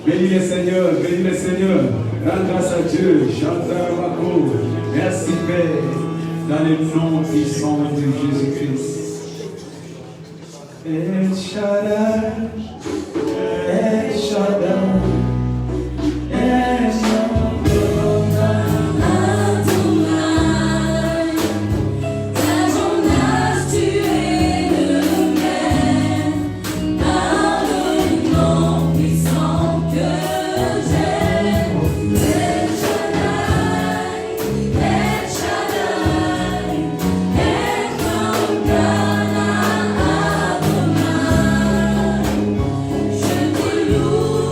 Bénis les Seigneurs, bénis les Seigneurs. Rends grâce à Dieu. Chantarabako. Merci Père. Dans le nom puissant de Jésus-Christ. El Shaddai, El Shaddai, El Shaddai. Je te loue.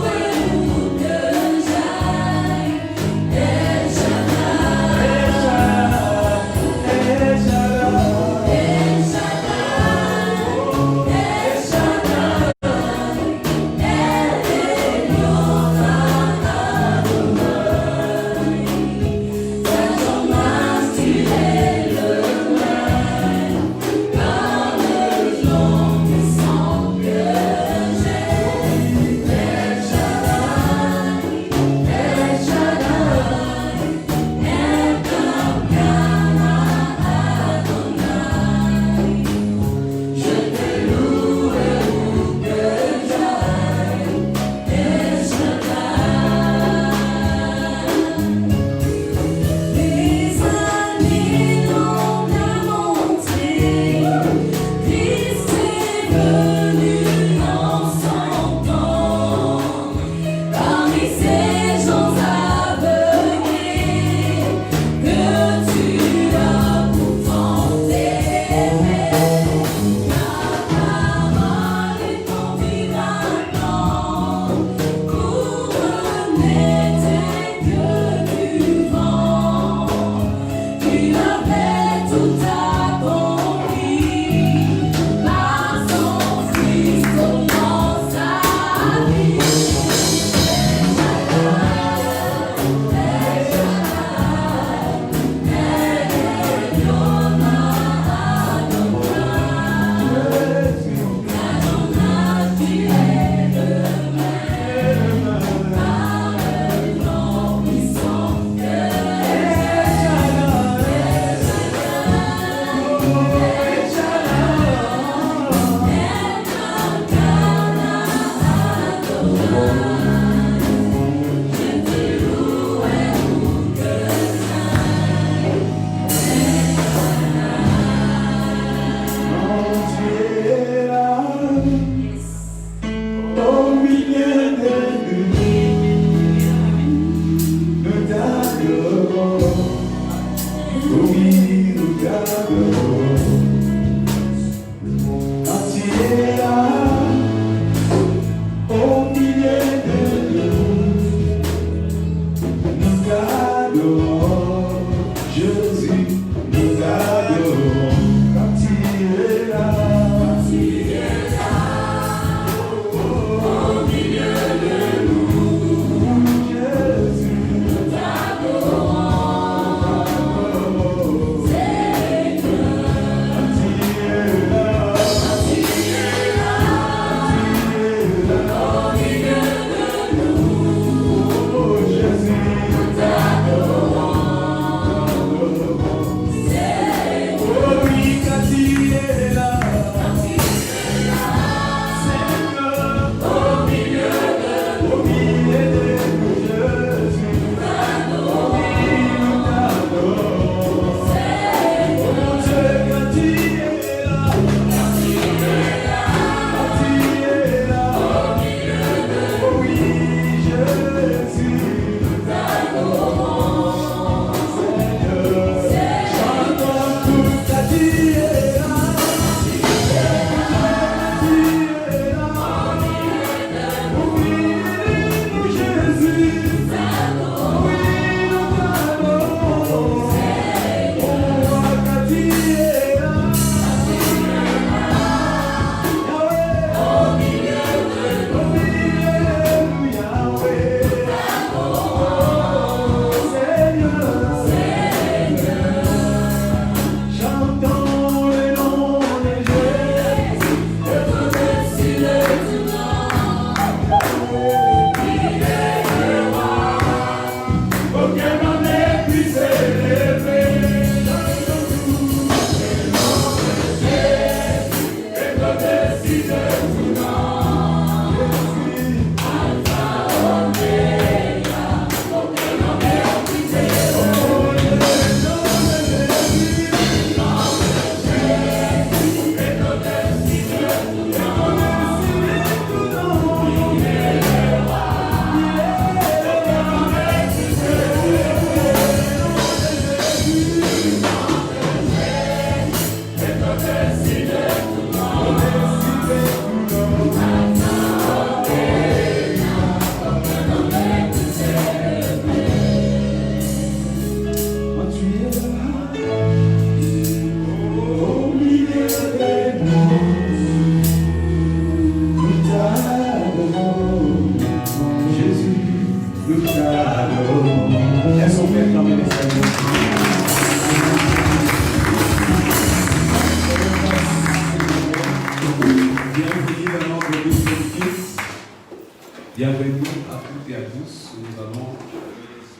Bienvenue à toutes et à tous. Nous allons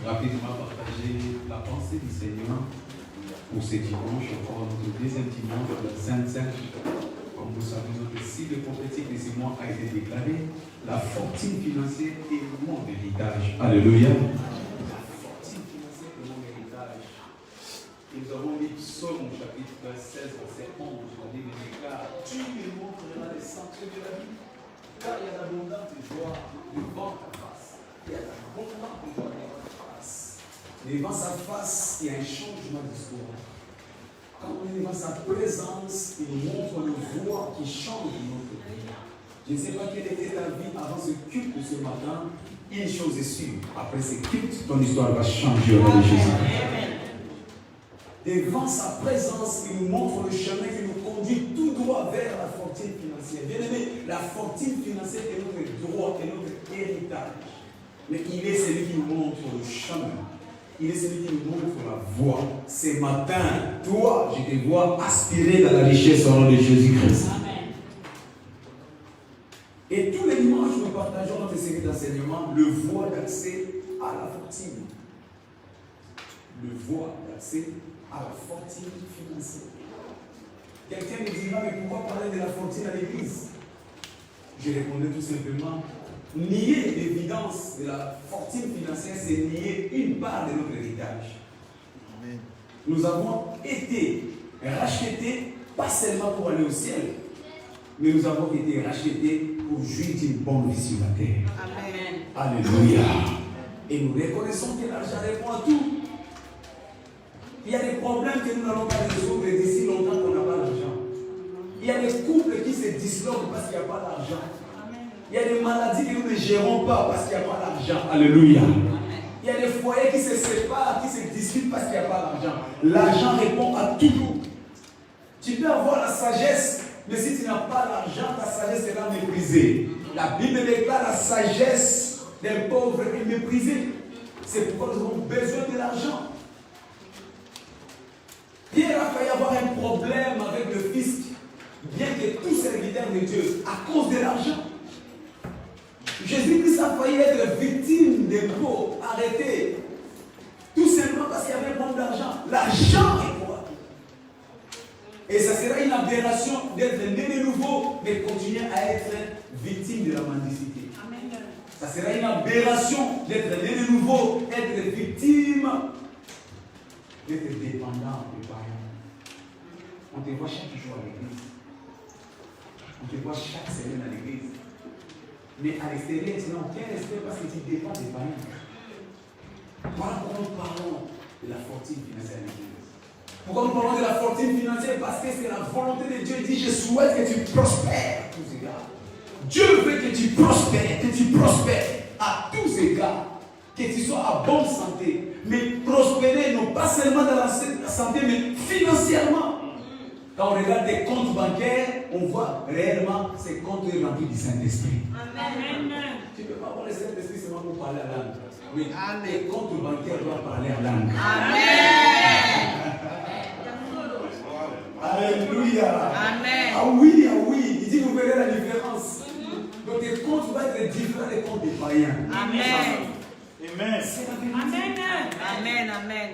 rapidement partager la pensée du Seigneur pour ce dimanche, encore notre deuxième dimanche de la Sainte Seine. Comme vous savez, notre cible prophétique de ce mois a été déclarée la fortune financière et mon héritage. Alléluia. La fortune financière et mon héritage. Et nous avons lu Psaume chapitre 16, verset 11. On dit, tu me montreras les sentiers de la vie. Car il y a l'abondance de joie devant ta face. Il y a l'abondance de joie devant ta face. Devant sa face, il y a un changement d'histoire. Quand on est devant sa présence, il nous montre le voie qui change notre vie. Je ne sais pas quelle était ta vie avant ce culte de ce matin. Une chose est sûre, après ce culte, ton histoire va changer au nom de Jésus. Devant sa présence, il nous montre le chemin qui nous conduit tout droit vers la fortune financière. Bien aimé, la fortune financière est notre droit, est notre héritage. Mais il est celui qui nous montre le chemin. Il est celui qui nous montre la voie. Ce matin, toi, je te vois aspirer dans la richesse au nom de Jésus-Christ. Et tous les dimanches, nous partageons notre série d'enseignement, le voie d'accès à la fortune. Le voie d'accès à la fortune financière. Quelqu'un me dira, mais pourquoi parler de la fortune à l'église? Je répondais tout simplement, nier l'évidence de la fortune financière, c'est nier une part de notre héritage. Amen. Nous avons été rachetés, pas seulement pour aller au ciel, mais nous avons été rachetés pour jouir d'une bonne vie sur la terre. Amen. Alléluia. Et nous reconnaissons que l'argent répond à tout. Il y a des problèmes que nous n'allons pas résoudre d'ici longtemps qu'on n'a pas d'argent. Il y a des couples qui se disloquent parce qu'il n'y a pas d'argent. Il y a des maladies que nous ne gérons pas parce qu'il n'y a pas d'argent. Alléluia. Il y a des foyers qui se séparent, qui se disputent parce qu'il n'y a pas d'argent. L'argent répond à tout. Tu peux avoir la sagesse, mais si tu n'as pas l'argent, ta sagesse sera méprisée. La Bible déclare la sagesse des pauvres est méprisée. C'est pourquoi nous avons besoin de l'argent. Pierre a failli avoir un problème avec le fisc, bien que tous serviteurs de Dieu, à cause de l'argent. Jésus-Christ a failli être victime d'impôts, arrêté. Tout simplement parce qu'il y avait un problème d'argent. L'argent est quoi? Et ça sera une aberration d'être né de nouveau, mais continuer à être victime de la mendicité. Amen. Ça sera une aberration d'être né de nouveau, être victime, d'être dépendant des parents. On te voit chaque jour à l'église. On te voit chaque semaine à l'église. Mais à l'extérieur, tu n'as aucun respect parce que tu dépends des parents. Voilà pourquoi nous parlons de la fortune financière à l'église. Pourquoi nous parlons de la fortune financière? Parce que c'est la volonté de Dieu. Il dit, je souhaite que tu prospères à tous égards. Dieu veut que tu prospères à tous égards. Que tu sois à bonne santé. Mais prospérer, non pas seulement dans la santé, mais financièrement. Quand on regarde des comptes bancaires, on voit réellement ces comptes remplis du Saint-Esprit. Amen. Tu ne peux pas avoir le Saint-Esprit seulement pour parler à langue. Oui, les comptes bancaires doivent parler à langue. Amen. Alléluia. Amen. Ah oui. Il dit, vous verrez la différence. Donc les comptes vont être différents des comptes des païens. Amen. Amen. Amen.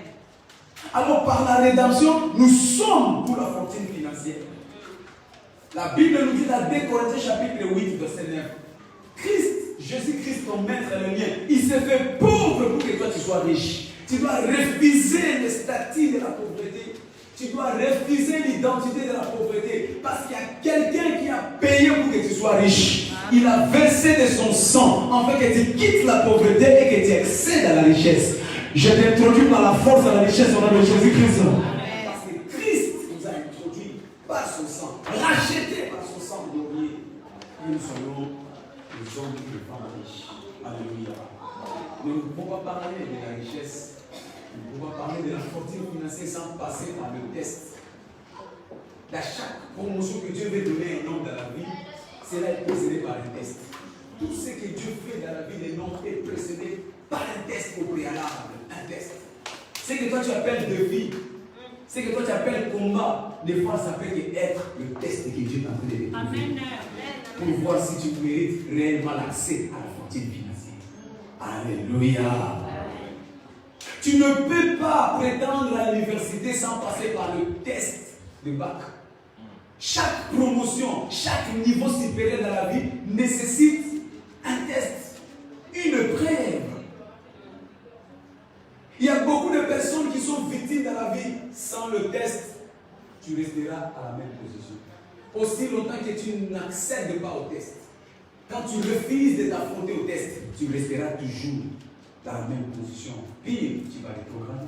Alors par la rédemption, nous sommes pour la fortune financière. La Bible nous dit dans 2 Corinthiens chapitre 8, verset 9. Jésus-Christ, ton maître et le mien, il s'est fait pauvre pour que toi tu sois riche. Tu dois refuser le statut de la pauvreté. Tu dois refuser l'identité de la pauvreté. Parce qu'il y a quelqu'un qui a payé pour que tu sois riche. Il a versé de son sang afin que tu quittes la pauvreté et que tu accèdes à la richesse. Je t'introduis par la force à la richesse au nom de Jésus-Christ. Parce que Christ nous a introduit par son sang, racheté par son sang glorieux. Et nous soyons les hommes et les femmes riches. Alléluia. Nous ne pouvons pas parler de la richesse. Nous ne pouvons pas parler de la fortune financière sans passer par le test. Dans chaque promotion que Dieu veut donner à un homme dans la vie, cela est précédé par un test. Tout ce que Dieu fait dans la vie d'un homme est précédé par un test au préalable. Un test. Ce que toi tu appelles de vie, ce que toi tu appelles combat, des fois ça peut être le test que Dieu t'a fait. Amen. pour voir si tu mérites réellement l'accès à la fortune financière. Alléluia. Tu ne peux pas prétendre à l'université sans passer par le test de bac. Chaque promotion, chaque niveau supérieur dans la vie nécessite un test, une preuve. Il y a beaucoup de personnes qui sont victimes dans la vie. Sans le test, tu resteras à la même position. Aussi longtemps que tu n'accèdes pas au test. Quand tu refuses de t'affronter au test, tu resteras toujours dans la même position. Pire, tu vas rétrograder.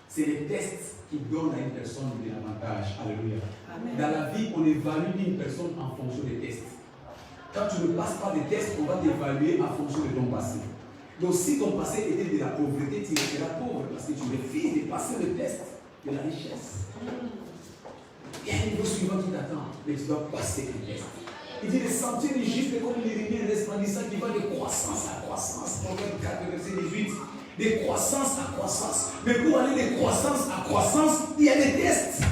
C'est les tests qui donnent à une personne de l'avantage. Alléluia. Amen. Dans la vie, on évalue une personne en fonction des tests. Quand tu ne passes pas des tests, on va t'évaluer en fonction de ton passé. Donc si ton passé était de la pauvreté, tu seras pauvre parce que tu refuses de passer le test de la richesse. Il y a un niveau suivant qui t'attend, mais tu dois passer le test. Il dit, les sentiers du juste est comme l'Irénée resplendissant qui va de croissance à croissance. Proverbe 4, verset 18. De croissance à croissance. Mais pour aller de croissance à croissance, il y a des tests.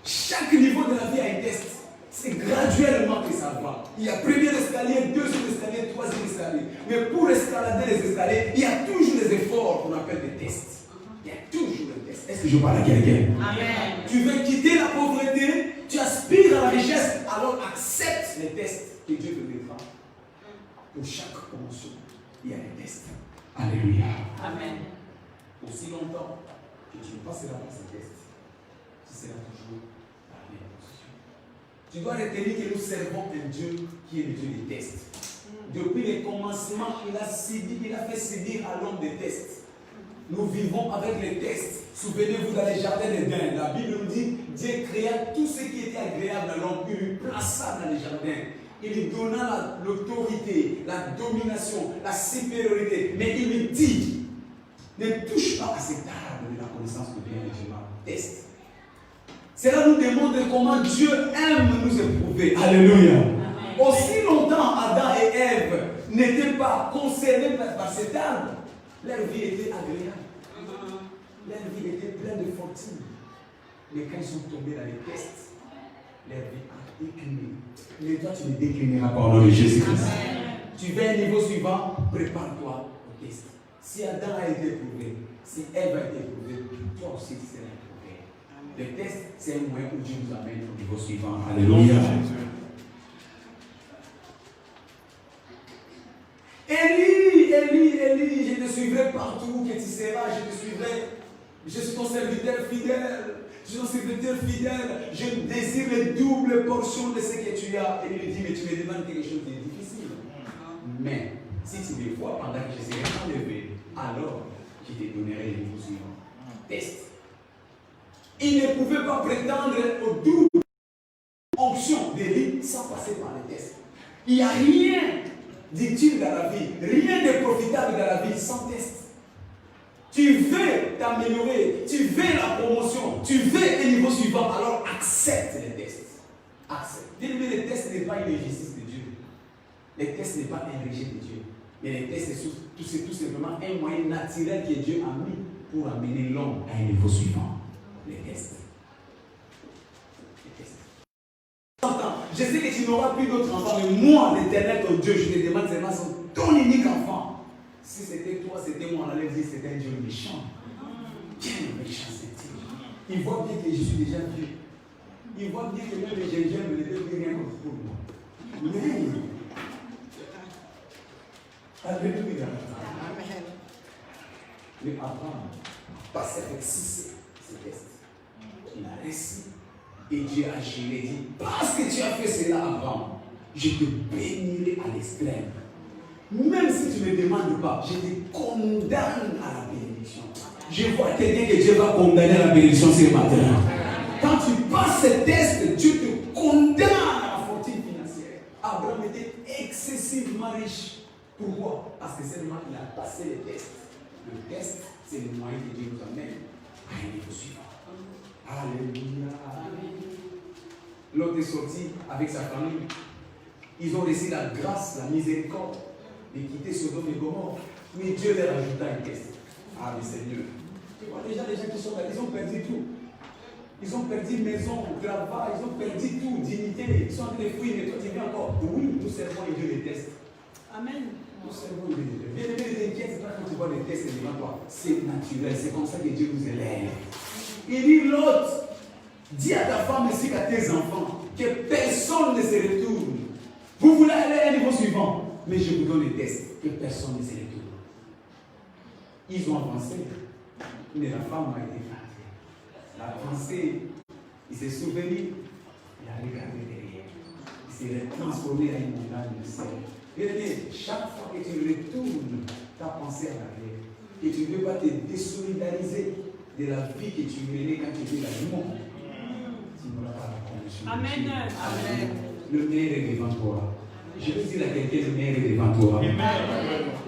Chaque niveau de la vie a un test. C'est graduellement que ça va. Il y a premier escalier, deuxième escalier, troisième escalier. Mais pour escalader les escaliers, il y a toujours des efforts qu'on appelle des tests. Il y a toujours des tests. Est-ce que je parle à quelqu'un? Amen. Tu veux quitter la pauvreté, tu aspires à la richesse, alors accepte les tests que Dieu te mettra. Pour chaque promotion, il y a des tests. Alléluia. Amen. Aussi longtemps que tu ne passeras pas ces tests, tu seras toujours dans la même position. Tu dois retenir que nous servons un Dieu qui est le Dieu des tests. Depuis le commencement, il a fait sévir à l'homme des tests. Nous vivons avec les tests. Souvenez-vous dans les jardins d'Éden, la Bible nous dit Dieu créa tout ce qui était agréable à l'homme, il lui plaça dans les jardins. Il lui donna l'autorité, la domination, la supériorité. Mais il lui dit, ne touche pas à cet arbre de la connaissance de bien et du mal. Teste. Cela nous démontre comment Dieu aime nous éprouver. Alléluia. Amen. Aussi longtemps Adam et Ève n'étaient pas concernés par cet arbre, leur vie était agréable. Leur vie était pleine de fortune. Mais quand ils sont tombés dans les tests, leur vie a décliné. Mais toi, tu ne déclineras pas au nom de Jésus-Christ. Tu vas à un niveau suivant, prépare-toi au test. Si Adam a été éprouvé, si Ève a été éprouvée, toi aussi tu seras éprouvé. Le test, c'est un moyen où Dieu nous amène au niveau suivant. Alléluia. Élie, je te suivrai partout où que tu seras, je te suivrai. Je suis ton serviteur fidèle. Je suis ton serviteur fidèle. Je désire les doubles portions de ce que tu as. Et il lui dit, mais tu me demandes quelque chose de difficile. Mais si tu me vois pendant que je serai enlevé, alors je te donnerai les niveaux suivants. Test. Il ne pouvait pas prétendre aux doubles onctions d'Élie sans passer par les tests. Il n'y a rien d'utile dans la vie, rien de profitable dans la vie sans test. Tu veux t'améliorer, tu veux la promotion, tu veux un niveau suivant, alors accepte les tests. Accepte. Dis-le, les tests n'est pas une injustice de Dieu. Les tests n'est pas un rejet de Dieu. Mais les tests, c'est tout simplement un moyen naturel que Dieu a mis pour amener l'homme à un niveau suivant. Les tests. Les tests. Je sais que tu n'auras plus d'autres enfants, mais moi, l'Éternel, ton Dieu, je te demande seulement ton unique enfant. Si c'était toi, c'était moi, on allait dire que c'était un Dieu méchant. Quelle méchanceté. Il voit bien que je suis déjà vieux. Il voit bien que même les gingembre ne peuvent plus rien pour moi. Mais, alléluia. Mais Abraham passait avec succès ce test. Il a réussi. Et Dieu a géré, dit, parce que tu as fait cela avant, je te bénirai à l'extrême. Même si tu ne me demandes pas, je te condamne à la bénédiction. Je vois quelqu'un que Dieu va condamner à la bénédiction ce matin. Quand tu passes ce test, Dieu te condamne à la fortune financière. Abraham était excessivement riche. Pourquoi? Parce que seulement il a passé le test. Le test, c'est le moyen que Dieu nous amène à un niveau suivant. Alléluia. L'autre est sorti avec sa famille. Ils ont reçu la grâce, la miséricorde de quitter Sodome et Gomorrhe. Mais Dieu leur ajouta un test. Ah, mais Seigneur. Tu vois déjà les gens qui sont là, ils ont perdu tout. Ils ont perdu maison, travail, ils ont perdu tout, dignité. Ils sont en train de fuir, mais toi tu viens encore. Oui, nous servons et Dieu les teste. Amen. Nous servons et Dieu les teste. Bien aimé, ne t'inquiète pas quand tu vois les tests devant toi. C'est naturel, c'est comme ça que Dieu nous élève. Il dit l'autre, dis à ta femme ainsi qu'à tes enfants que personne ne se retourne. Vous voulez aller à un niveau suivant, mais je vous donne les tests, que personne ne se retourne. Ils ont avancé, mais la femme a été frappée. La pensée, il s'est souvenu, il a regardé derrière. Il s'est transformé à une montagne de sel. Bien aimé, chaque fois que tu retournes ta pensée à l'arrière, que tu ne veux pas te désolidariser de la vie que tu menais quand tu étais dans le monde, tu n'auras pas la condition. Amen. Amen. Le meilleur est devant toi. Je veux dire à quelqu'un, le meilleur est devant toi. Amen.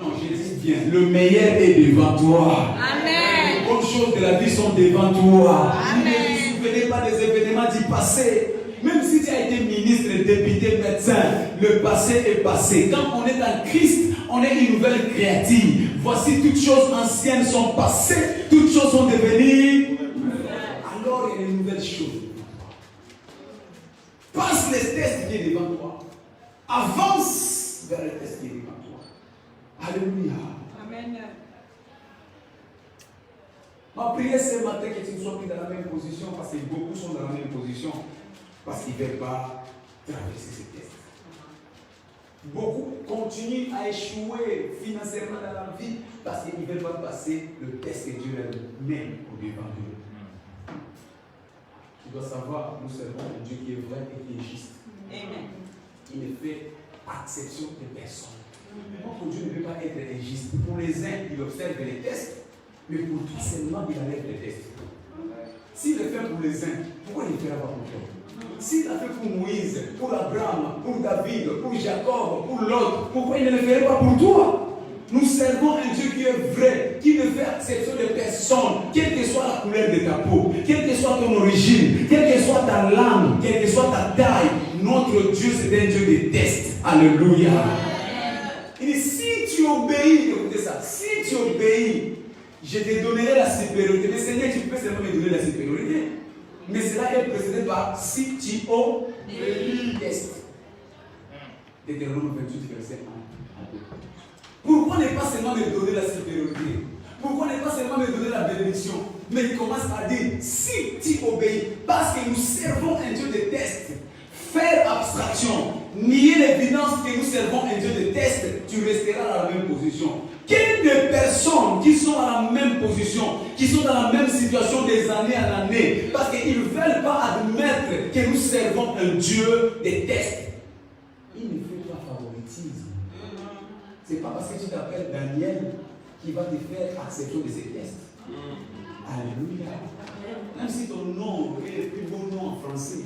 Non, je dis bien, le meilleur est devant toi. Amen. Les bonnes choses de la vie sont devant toi. Amen. Ne vous souvenez pas des événements du passé. Même si tu as été ministre, député, médecin, le passé est passé. Quand on est en Christ, on est une nouvelle créature. Voici toutes choses anciennes sont passées, toutes choses sont devenues. Alors il y a une nouvelle chose. Passe les tests qui est devant toi. Avance vers le test qui est devant toi. Alléluia. Amen. Ma prière ce matin que tu ne sois plus dans la même position, parce que beaucoup sont dans la même position, parce qu'ils ne veulent pas traverser ces tests. Beaucoup continuent à échouer financièrement dans la vie parce qu'ils ne veulent pas passer le test que Dieu leur met au devant d'eux. Tu dois savoir, nous servons un Dieu qui est vrai et qui est juste. Amen. Il ne fait exception de personne. Notre Dieu ne veut pas être injuste. Pour les uns, il observe les tests, mais pour toi seulement, il enlève les tests. S'il le fait pour les uns, pourquoi il ne le fera pas pour toi? S'il l'a fait pour Moïse, pour Abraham, pour David, pour Jacob, pour l'autre, pourquoi il ne le ferait pas pour toi? Nous servons un Dieu qui est vrai, qui ne fait exception de personne, quelle que soit la couleur de ta peau, quelle que soit ton origine, quelle que soit ta langue, quelle que soit ta taille. Notre Dieu, c'est un Dieu de test. Alléluia. Il dit, si tu obéis, écoutez ça, si tu obéis, je te donnerai la supériorité. Mais Seigneur, tu peux seulement me donner la supériorité. Mais cela est précédé par si tu obéis. Deutéronome 28, verset 1. Pourquoi ne pas seulement me donner la supériorité? Pourquoi ne pas seulement me donner la bénédiction? Mais il commence à dire si tu obéis. Parce que nous servons un Dieu de test. Faire abstraction, nier l'évidence que nous servons un Dieu de test, tu resteras dans la même position. Quelles de personnes qui sont dans la même position, qui sont dans la même situation des années en année, parce qu'ils ne veulent pas admettre que nous servons un Dieu de test. Il ne fait pas favoritisme. Ce n'est pas parce que tu t'appelles Daniel qui va te faire accepter de ces tests. Alléluia. Même si ton nom est le plus beau nom en français,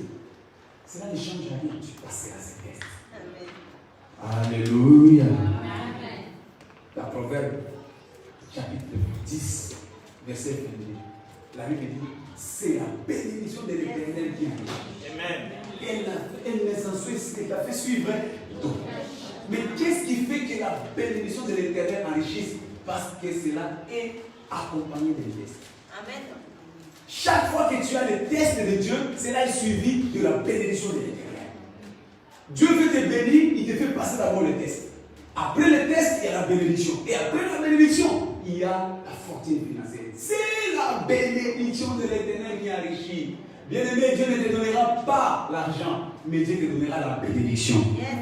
cela ne change rien, tu passeras ces tests. Alléluia. La Proverbe, chapitre 10, verset 22. La Bible dit, c'est la bénédiction de l'Éternel qui est. Amen. Elle ne s'en suit, elle t'a fait suivre. Mais qu'est-ce qui fait que la bénédiction de l'Éternel enrichisse? Parce que cela est accompagné des tests. Amen. Chaque fois que tu as le test de Dieu, cela est suivi de la bénédiction de l'Éternel. Dieu veut te bénir, il te fait passer d'abord le test. Après le test, il y a la bénédiction. Et après la bénédiction, il y a la fortune financière. C'est la bénédiction de l'Éternel qui enrichit. Bien aimé, Dieu ne te donnera pas l'argent, mais Dieu te donnera la bénédiction.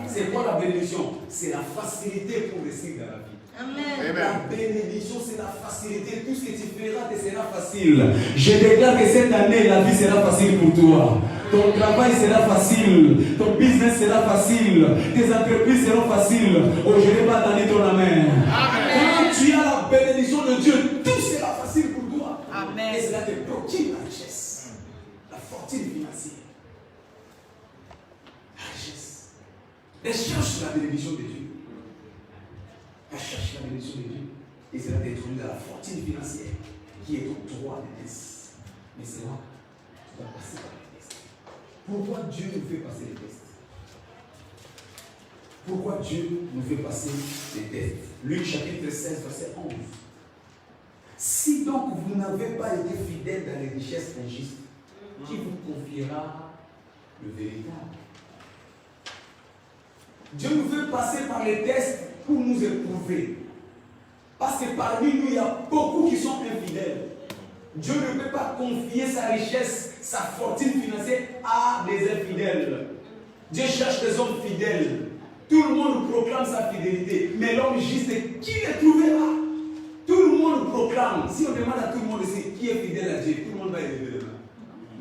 C'est quoi la bénédiction? C'est la facilité pour réussir dans la vie. Amen. La bénédiction, c'est la facilité. Tout ce que tu feras te sera facile. Je déclare que cette année, la vie sera facile pour toi. Ton travail sera facile. Ton business sera facile. Tes entreprises seront faciles. Oh, je n'ai pas donné ton amen. Quand tu as la bénédiction de Dieu, tout sera facile pour toi. Amen. Et cela te procure la richesse. La fortune financière. La richesse. Et cherche la bénédiction de Dieu. Cherche la bénédiction de Dieu. Et cela t'introduit dans la fortune financière qui est ton droit de test. Mais c'est là tu dois passer par les tests. Pourquoi Dieu nous fait passer les tests? Pourquoi Dieu nous fait passer les tests? Luc chapitre 16, verset 11. Si donc vous n'avez pas été fidèles dans les richesses injustes, qui vous confiera le véritable. Dieu nous fait passer par les tests pour nous éprouver. Parce que parmi nous, il y a beaucoup qui sont infidèles. Dieu ne peut pas confier sa richesse, sa fortune financière à des infidèles. Dieu cherche des hommes fidèles. Tout le monde proclame sa fidélité. Mais l'homme juste, qui le trouvera? Tout le monde proclame. Si on demande à tout le monde ici qui est fidèle à Dieu, tout le monde va élever les mains.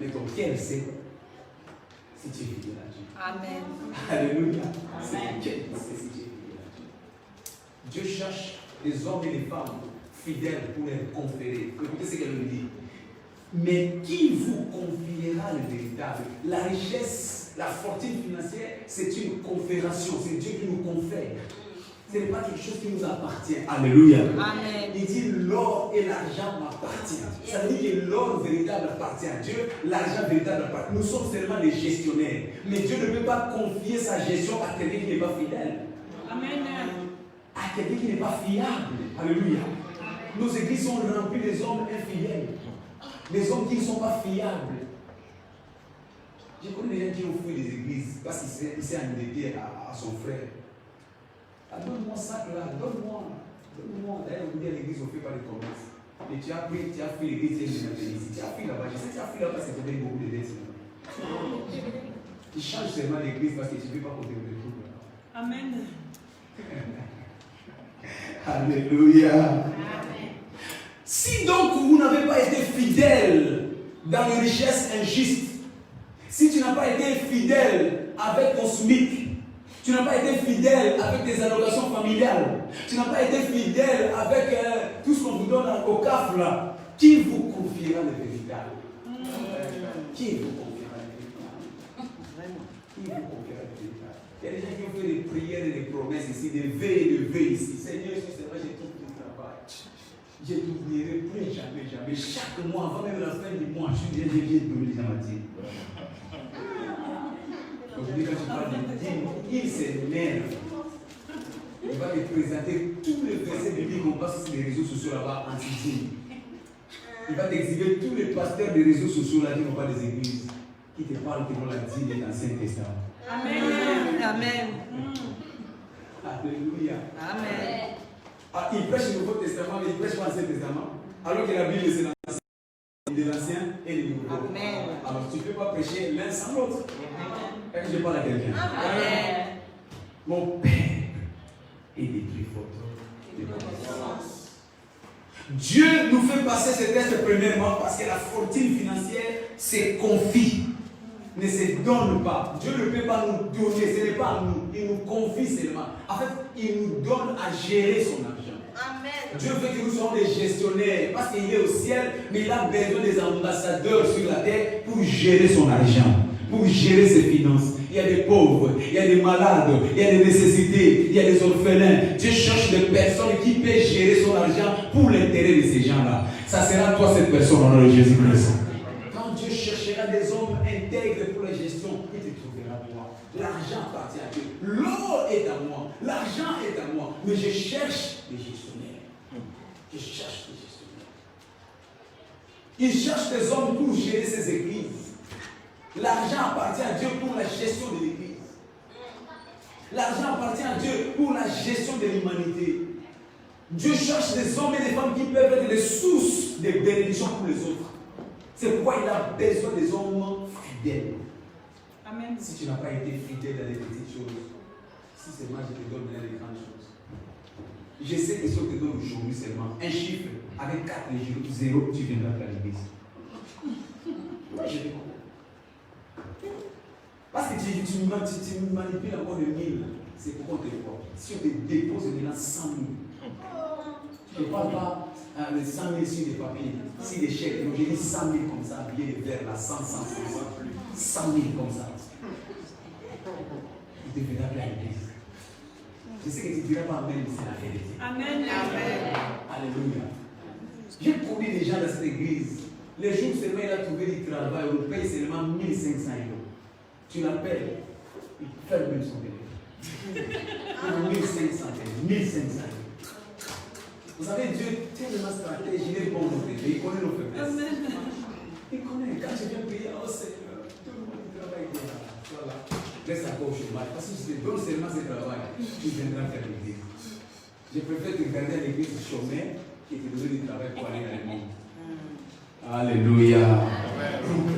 Mais comme quel sait si tu es fidèle à Dieu? Amen. Alléluia. Amen. Quel sait si tu es fidèle à Dieu? Dieu cherche des hommes et des femmes fidèles pour les conférer. Écoutez ce qu'elle nous dit. Mais qui vous confiera le véritable? La richesse, la fortune financière, c'est une confération. C'est Dieu qui nous confère. Ce n'est pas quelque chose qui nous appartient. Alléluia. Amen. Il dit l'or et l'argent m'appartiennent. Ça veut dire que l'or véritable appartient à Dieu, l'argent véritable appartient. Nous sommes seulement des gestionnaires. Mais Dieu ne peut pas confier sa gestion à quelqu'un qui n'est pas fidèle. Amen. À quelqu'un qui n'est pas fiable. Alléluia. Nos églises sont remplies des hommes infidèles. Des hommes qui ne sont pas fiables. Je connais des gens qui ont fui des églises parce qu'il s'est endetté à son frère. Ah, donne-moi ça là, donne-moi. D'ailleurs, on dit à l'église, on ne fait pas de commerce. Et tu as fui l'église, tu as fui là-bas. Je sais que tu as fui là-bas, c'est que tu as beaucoup de dettes. Tu changes seulement l'église parce que tu ne veux pas compter le truc là. Amen. Alléluia. Amen. Si donc vous n'avez pas été fidèle dans les richesses injustes, si tu n'as pas été fidèle avec ton SMIC, tu n'as pas été fidèle avec tes allocations familiales, tu n'as pas été fidèle avec tout ce qu'on vous donne au CAF là, qui vous confiera le véritable? Qui vous confiera le véritable? Qui vous confiera le véritable? Il y a des gens qui ont fait des prières et des promesses ici, des vœux et des vœux ici. Seigneur, c'est vrai, j'ai tout le travail. Je t'oublierai plus jamais, jamais. Chaque mois, avant même la fin du mois, je viens donner les gens. Aujourd'hui, quand tu parles de dîme, il s'énerve. Il va te présenter tous les versets bibliques qu'on passe sur les réseaux sociaux là-bas anti-dîme. Il va t'exhiber tous les pasteurs des réseaux sociaux là qui n'ont pas des églises, qui te parlent de la dîme et l'Ancien Testament. Amen. Amen. Alléluia. Amen. Ah, il prêche le Nouveau Testament, mais il prêche pas l'Ancien Testament. Alors que la Bible, c'est de l'Ancien et du Nouveau. Amen. Alors tu ne peux pas prêcher l'un sans l'autre. Est-ce que je parle à quelqu'un? Amen. Mon Père est des plus forts de connaissance. Dieu nous fait passer ce test premièrement parce que la fortune financière se confie, ne se donne pas. Dieu ne peut pas nous donner, ce n'est pas à nous, il nous confie seulement. En fait, il nous donne à gérer son argent. Amen. Dieu veut que nous soyons des gestionnaires parce qu'il est au ciel, mais il a besoin des ambassadeurs sur la terre pour gérer son argent, pour gérer ses finances. Il y a des pauvres, il y a des malades, il y a des nécessités, il y a des orphelins. Dieu cherche des personnes qui peuvent gérer son argent pour l'intérêt de ces gens-là. Ça sera toi cette personne au nom de Jésus-Christ. Quand Dieu cherchera des hommes intègres pour la gestion, il te trouvera toi. L'argent appartient à Dieu. L'or est à moi, l'argent est à moi. Mais je cherche des gestionnaires. Je cherche des gestionnaires. Il cherche des hommes pour gérer ses églises. L'argent appartient à Dieu pour la gestion de l'église. L'argent appartient à Dieu pour la gestion de l'humanité. Dieu cherche des hommes et des femmes qui peuvent être des sources de bénédiction pour les autres. C'est pourquoi il a besoin des hommes fidèles. Amen. Si tu n'as pas été fidèle dans les petites choses, si seulement je te donne les grandes choses. Je sais que si on te donne aujourd'hui seulement un chiffre avec 4 zéros, tu viendras à l'église. Moi, je te comprends. Parce que tu manipules encore le 1000, c'est pourquoi on te voit. Si on te dépose maintenant 100 000, je ne parle pas de 100 000 sur des papiers, sur des chèques. Donc j'ai dit 100 000 comme ça, bien les verts là, 100 000 comme ça. Il te verra à l'église. Je sais que tu ne diras pas Amen, mais c'est la vérité. Amen. Amen. Alléluia. J'ai connu des gens dans cette église. Les jours seulement il a trouvé du travail, on paye seulement 1 500 €. Tu l'appelles, il ferme son téléphone. 1 500 €, 1 500 €. Vous savez, Dieu est tellement stratégique, il est bon dans notre pays, il connaît nos faiblesses. Il connaît. Quand je viens prier, oh Seigneur, tout le monde travaille bien. Voilà. Reste encore au chômage. Parce que si je te donne seulement ce travail, tu viendras faire l'église. Je préfère te garder à l'église chômeur et te donner du travail pour aller dans le monde. Alléluia.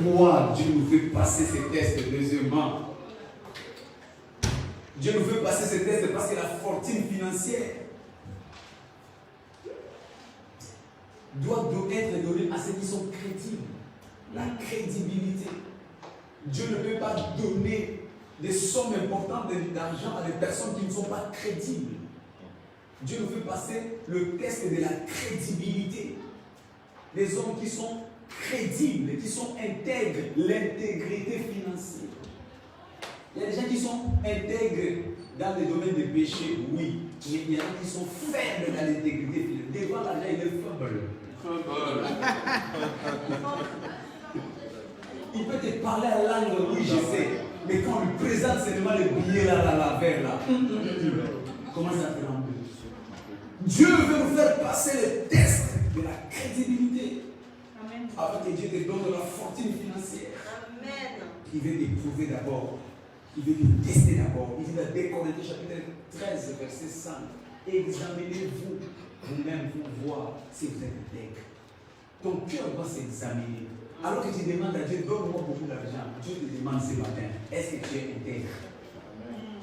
Pourquoi Dieu nous fait passer ces tests deuxièmement? Dieu nous fait passer ces tests parce que la fortune financière doit être donnée à ceux qui sont crédibles. La crédibilité. Dieu ne peut pas donner des sommes importantes d'argent à des personnes qui ne sont pas crédibles. Dieu nous fait passer le test de la crédibilité. Les hommes qui sont crédibles, qui sont intègres, l'intégrité financière. Il y a des gens qui sont intègres dans le domaine des péchés, oui, mais il y en a qui sont faibles dans l'intégrité financière. Devant l'argent, il est faible. Il peut te parler à langue, oui, je sais, mais quand on lui présente seulement le billet là, la verre là, comment ça te rend? Dieu veut nous faire passer le test de la crédibilité. Amen. Afin que Dieu te donne de la fortune financière. Amen. Il veut t'éprouver d'abord. Il veut te tester d'abord. Il dit dans 2 Corinthiens chapitre 13, verset 5. Examinez-vous vous-même pour voir si vous êtes intègre. Ton cœur doit s'examiner. Alors que tu demandes à Dieu, donne-moi beaucoup d'argent. Dieu te demande ce matin, est-ce que tu es intègre?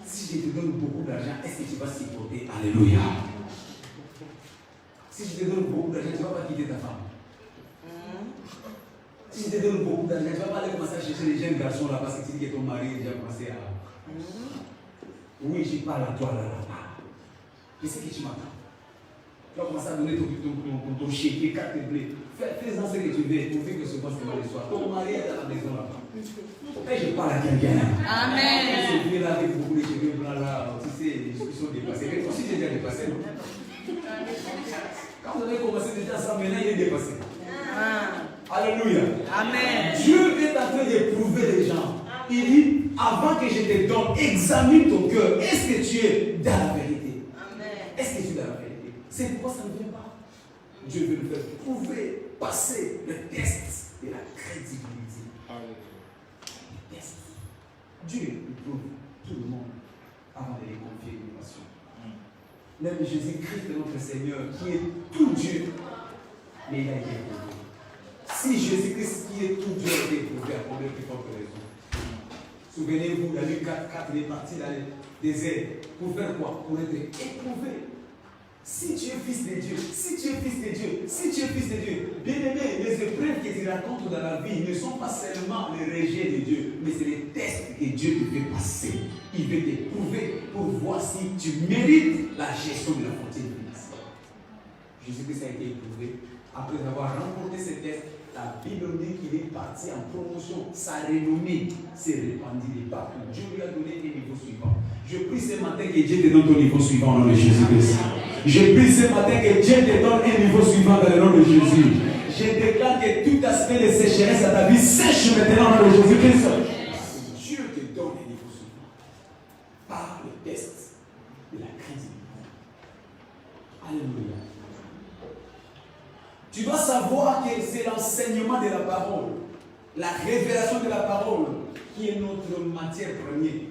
Si je te donne beaucoup d'argent, est-ce que tu vas supporter? Alléluia. Si je te donne beaucoup d'argent, tu ne vas pas quitter ta femme. Si je te donne beaucoup d'argent, tu ne vas pas aller commencer à chercher les jeunes garçons là parce que tu dis que ton mari est déjà commencé à. Oui, je parle à toi là. Je sais que tu m'attends. Tu vas commencer à donner ton chéquier, carte bleue. Fais-en ce que tu veux pour que ce passe le soir. Ton mari est à la maison là-bas. Et je parle à quelqu'un. Amen. Je viens là avec beaucoup de cheveux blancs là. Tu sais, ils sont dépassés. Mais toi aussi, tu es déjà dépassé, non? Quand vous avez commencé déjà ça, maintenant il est dépassé. Alléluia. Amen. Dieu est en train d'éprouver les gens. Il dit, avant que je te donne, examine ton cœur. Est-ce que tu es dans la vérité? Amen. Est-ce que tu es dans la vérité? C'est pourquoi ça ne vient pas. Dieu veut nous faire prouver, passer le test de la crédibilité. Le test. Dieu éprouve tout le monde avant de les confier une passion. Même Jésus-Christ, notre Seigneur, qui est tout Dieu, mais il a été éprouvé. Si Jésus-Christ, qui est tout Dieu, a été éprouvé, à combien plus forte raison? Souvenez-vous, la nuit 4, il est parti dans le désert. Pour faire quoi? Pour être éprouvé. Si tu es fils de Dieu, si tu es fils de Dieu, si tu es fils de Dieu, bien aimé, les épreuves que tu rencontres dans la vie ne sont pas seulement les rejets de Dieu, mais c'est les tests que Dieu te fait passer. Il veut t'éprouver pour voir si tu mérites la gestion de la fortune financière. Jésus-Christ a été éprouvé. Après avoir remporté ces tests, la Bible dit qu'il est parti en promotion. Sa renommée s'est répandue de partout. Dieu lui a donné un niveau suivant. Je prie ce matin que Dieu te donne ton niveau suivant au nom de Jésus-Christ. Je prie ce matin que Dieu te donne un niveau suivant dans le nom de Jésus. Je déclare que tout aspect de sécheresse à ta vie sèche maintenant au nom de Jésus-Christ. Dieu te donne un niveau suivant par le test de la crédibilité. Alléluia. Tu dois savoir que c'est l'enseignement de la parole, la révélation de la parole qui est notre matière première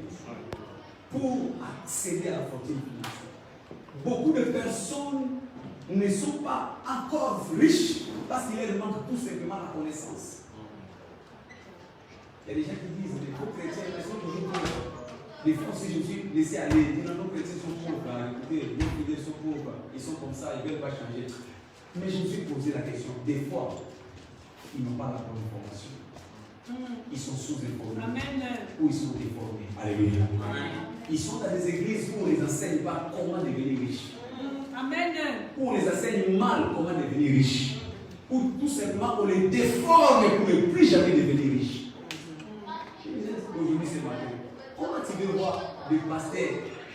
pour accéder à la fortune financière. Beaucoup de personnes ne sont pas encore riches parce qu'il leur manque tout simplement la connaissance. Il y a des gens qui disent les faux chrétiens ils sont toujours pauvres. Des fois, si je suis laissé aller, nos chrétiens sont pauvres, écoutez, nos fidèles sont pauvres, ils sont comme ça, ils ne veulent pas changer. Mais je me suis posé la question, des fois, ils n'ont pas la bonne information. Ils sont sous-informés. Ou ils sont déformés. Alléluia. Ils sont dans des églises où on ne les enseigne pas comment devenir riche. Amen. Où on les enseigne mal comment devenir riche. Ou tout simplement on les déforme pour ne plus jamais devenir riche. Je disais aujourd'hui ce matin, comment tu veux voir des pasteurs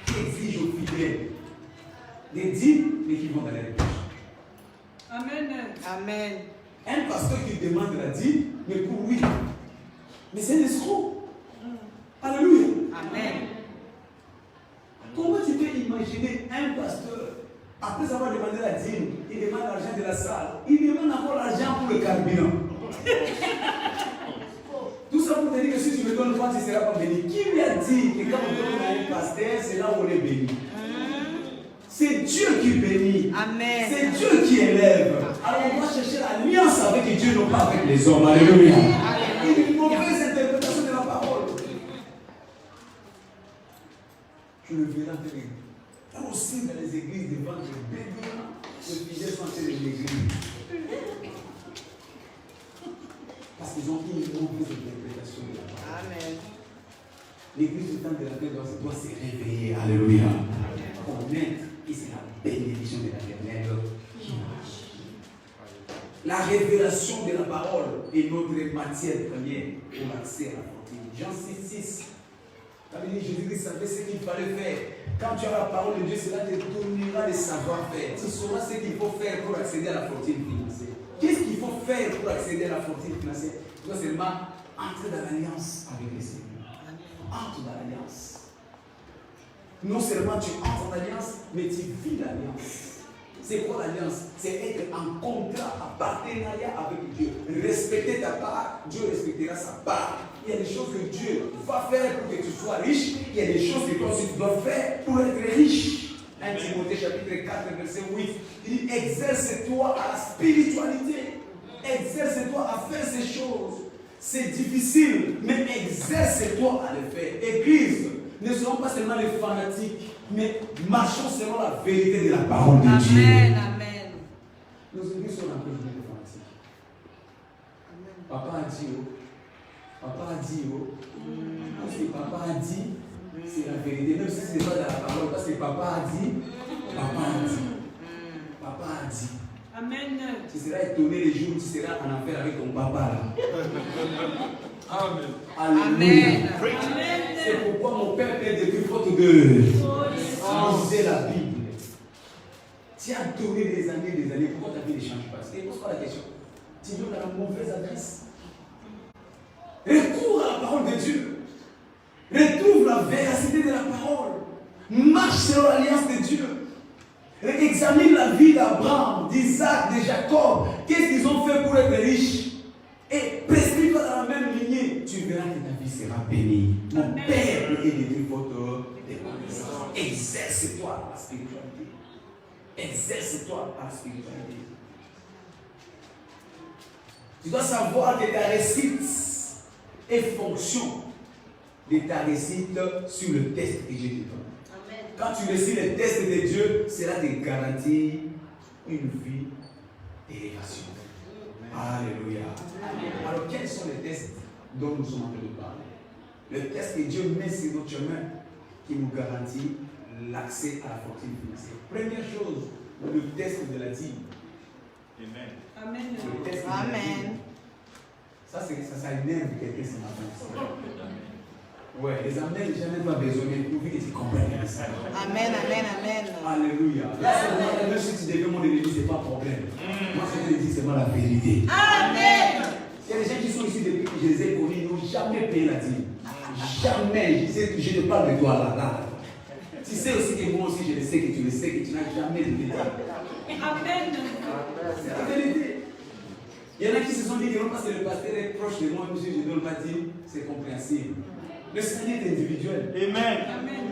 qui exigent aux fidèles des dîmes mais qui vont dans les poches? Amen. Amen. Un pasteur qui demande la dîme, mais pour lui. Mais c'est un escroc. Alléluia. Amen. Comment tu peux imaginer un pasteur, après avoir demandé la dîme, il demande l'argent de la salle, il demande encore l'argent pour le carburant. Tout ça pour te dire que si tu ne donnes pas, tu ne seras pas béni. Qui lui a dit que quand on donne à un pasteur, c'est là où on est béni? C'est Dieu qui bénit. Amen. C'est Dieu qui élève. Alors on va chercher l'alliance avec Dieu, non pas avec les hommes. Alléluia. Il y a une mauvaise interprétation de la parole. Tu le verras très aussi dans les églises de vente de bénévoles, les fidèles sont de l'église. Parce qu'ils ont une mauvaise interprétation de la parole. Amen. L'église du temps de la paix doit se réveiller. Alléluia. Connaître et c'est la bénédiction de l'Éternel qui marche. La révélation de la parole est notre matière première pour l'accès à la fortune. Jean 6,6. Jésus-Christ savait ce qu'il fallait faire. Quand tu as la parole de Dieu, cela te donnera le savoir-faire. Tu sauras ce qu'il faut faire pour accéder à la fortune financière. Qu'est-ce qu'il faut faire pour accéder à la fortune financière? Tu dois seulement entrer dans l'alliance avec le Seigneur. Entre dans l'alliance. Non seulement tu entres en alliance, mais tu vis l'alliance. C'est quoi l'alliance? C'est être en contrat, en partenariat avec Dieu. Respecter ta part, Dieu respectera sa part. Il y a des choses que Dieu va faire pour que tu sois riche. Il y a des choses que toi aussi tu dois faire pour être riche. 1 Timothée chapitre 4, verset 8. Il dit, exerce-toi à la spiritualité. Exerce-toi à faire ces choses. C'est difficile, mais exerce-toi à le faire. Église, ne serons pas seulement les fanatiques, mais marchons selon la vérité de la parole de Dieu. Amen, amen. Nos églises sont un peu de fanatiques. Papa a dit, papa a dit, parce que papa a dit, c'est la vérité. Même si ce n'est pas dans la parole, parce que papa a dit, papa a dit. Papa a dit. Amen. Tu seras étonné les jours où tu seras en affaire avec ton papa là. Amen. Alléluia. Amen. C'est pourquoi mon père est depuis faute de lisez la Bible. Tu as donné des années, pourquoi ta vie ne change pas? Et pose pas la question. Tu donnes à la mauvaise adresse. Recours à la parole de Dieu. Retrouve la véracité de la parole. Marche selon l'alliance de Dieu. Examine la vie d'Abraham, d'Isaac, de Jacob. Qu'est-ce qu'ils ont fait pour être riches? Et prescris pas dans la même lignée. Tu verras que ta vie sera bénie. Mon Père est devenu votre dépendance. Exerce-toi à la spiritualité. Exerce-toi à la spiritualité. Tu dois savoir que ta réussite est fonction de ta réussite sur le test que Dieu te donne. Quand tu réussis les tests de Dieu, cela te garantit une vie d'élévation. Alléluia. Alors, quels sont les tests dont nous sommes en train de parler? Le test que Dieu met sur notre chemin qui nous garantit l'accès à la fortune financière. Première chose, le test de la dîme. Amen. Le test de la dîme. Ça énerve quelqu'un ce matin. Ouais, les amens, jamais pas besoin de prouver que tu comprends ça. Amen, amen, amen. Alléluia. Là, c'est même si tu deviens mon ennemi, ce n'est pas un problème. Moi, ce que je dis, c'est moi la vérité. Amen. Il y a des gens qui sont ici depuis que je les ai connus, ils n'ont jamais payé la dîme. Jamais. Je te parle de toi là. Tu sais aussi que moi aussi, je le sais, que tu le sais, que tu n'as jamais donné la dîme. Amen. C'est la vérité. Il y en a qui se sont dit que non, parce que le pasteur est proche de moi, monsieur, je ne donne pas de dîme, c'est compréhensible. Le salut est individuel. Amen. Amen.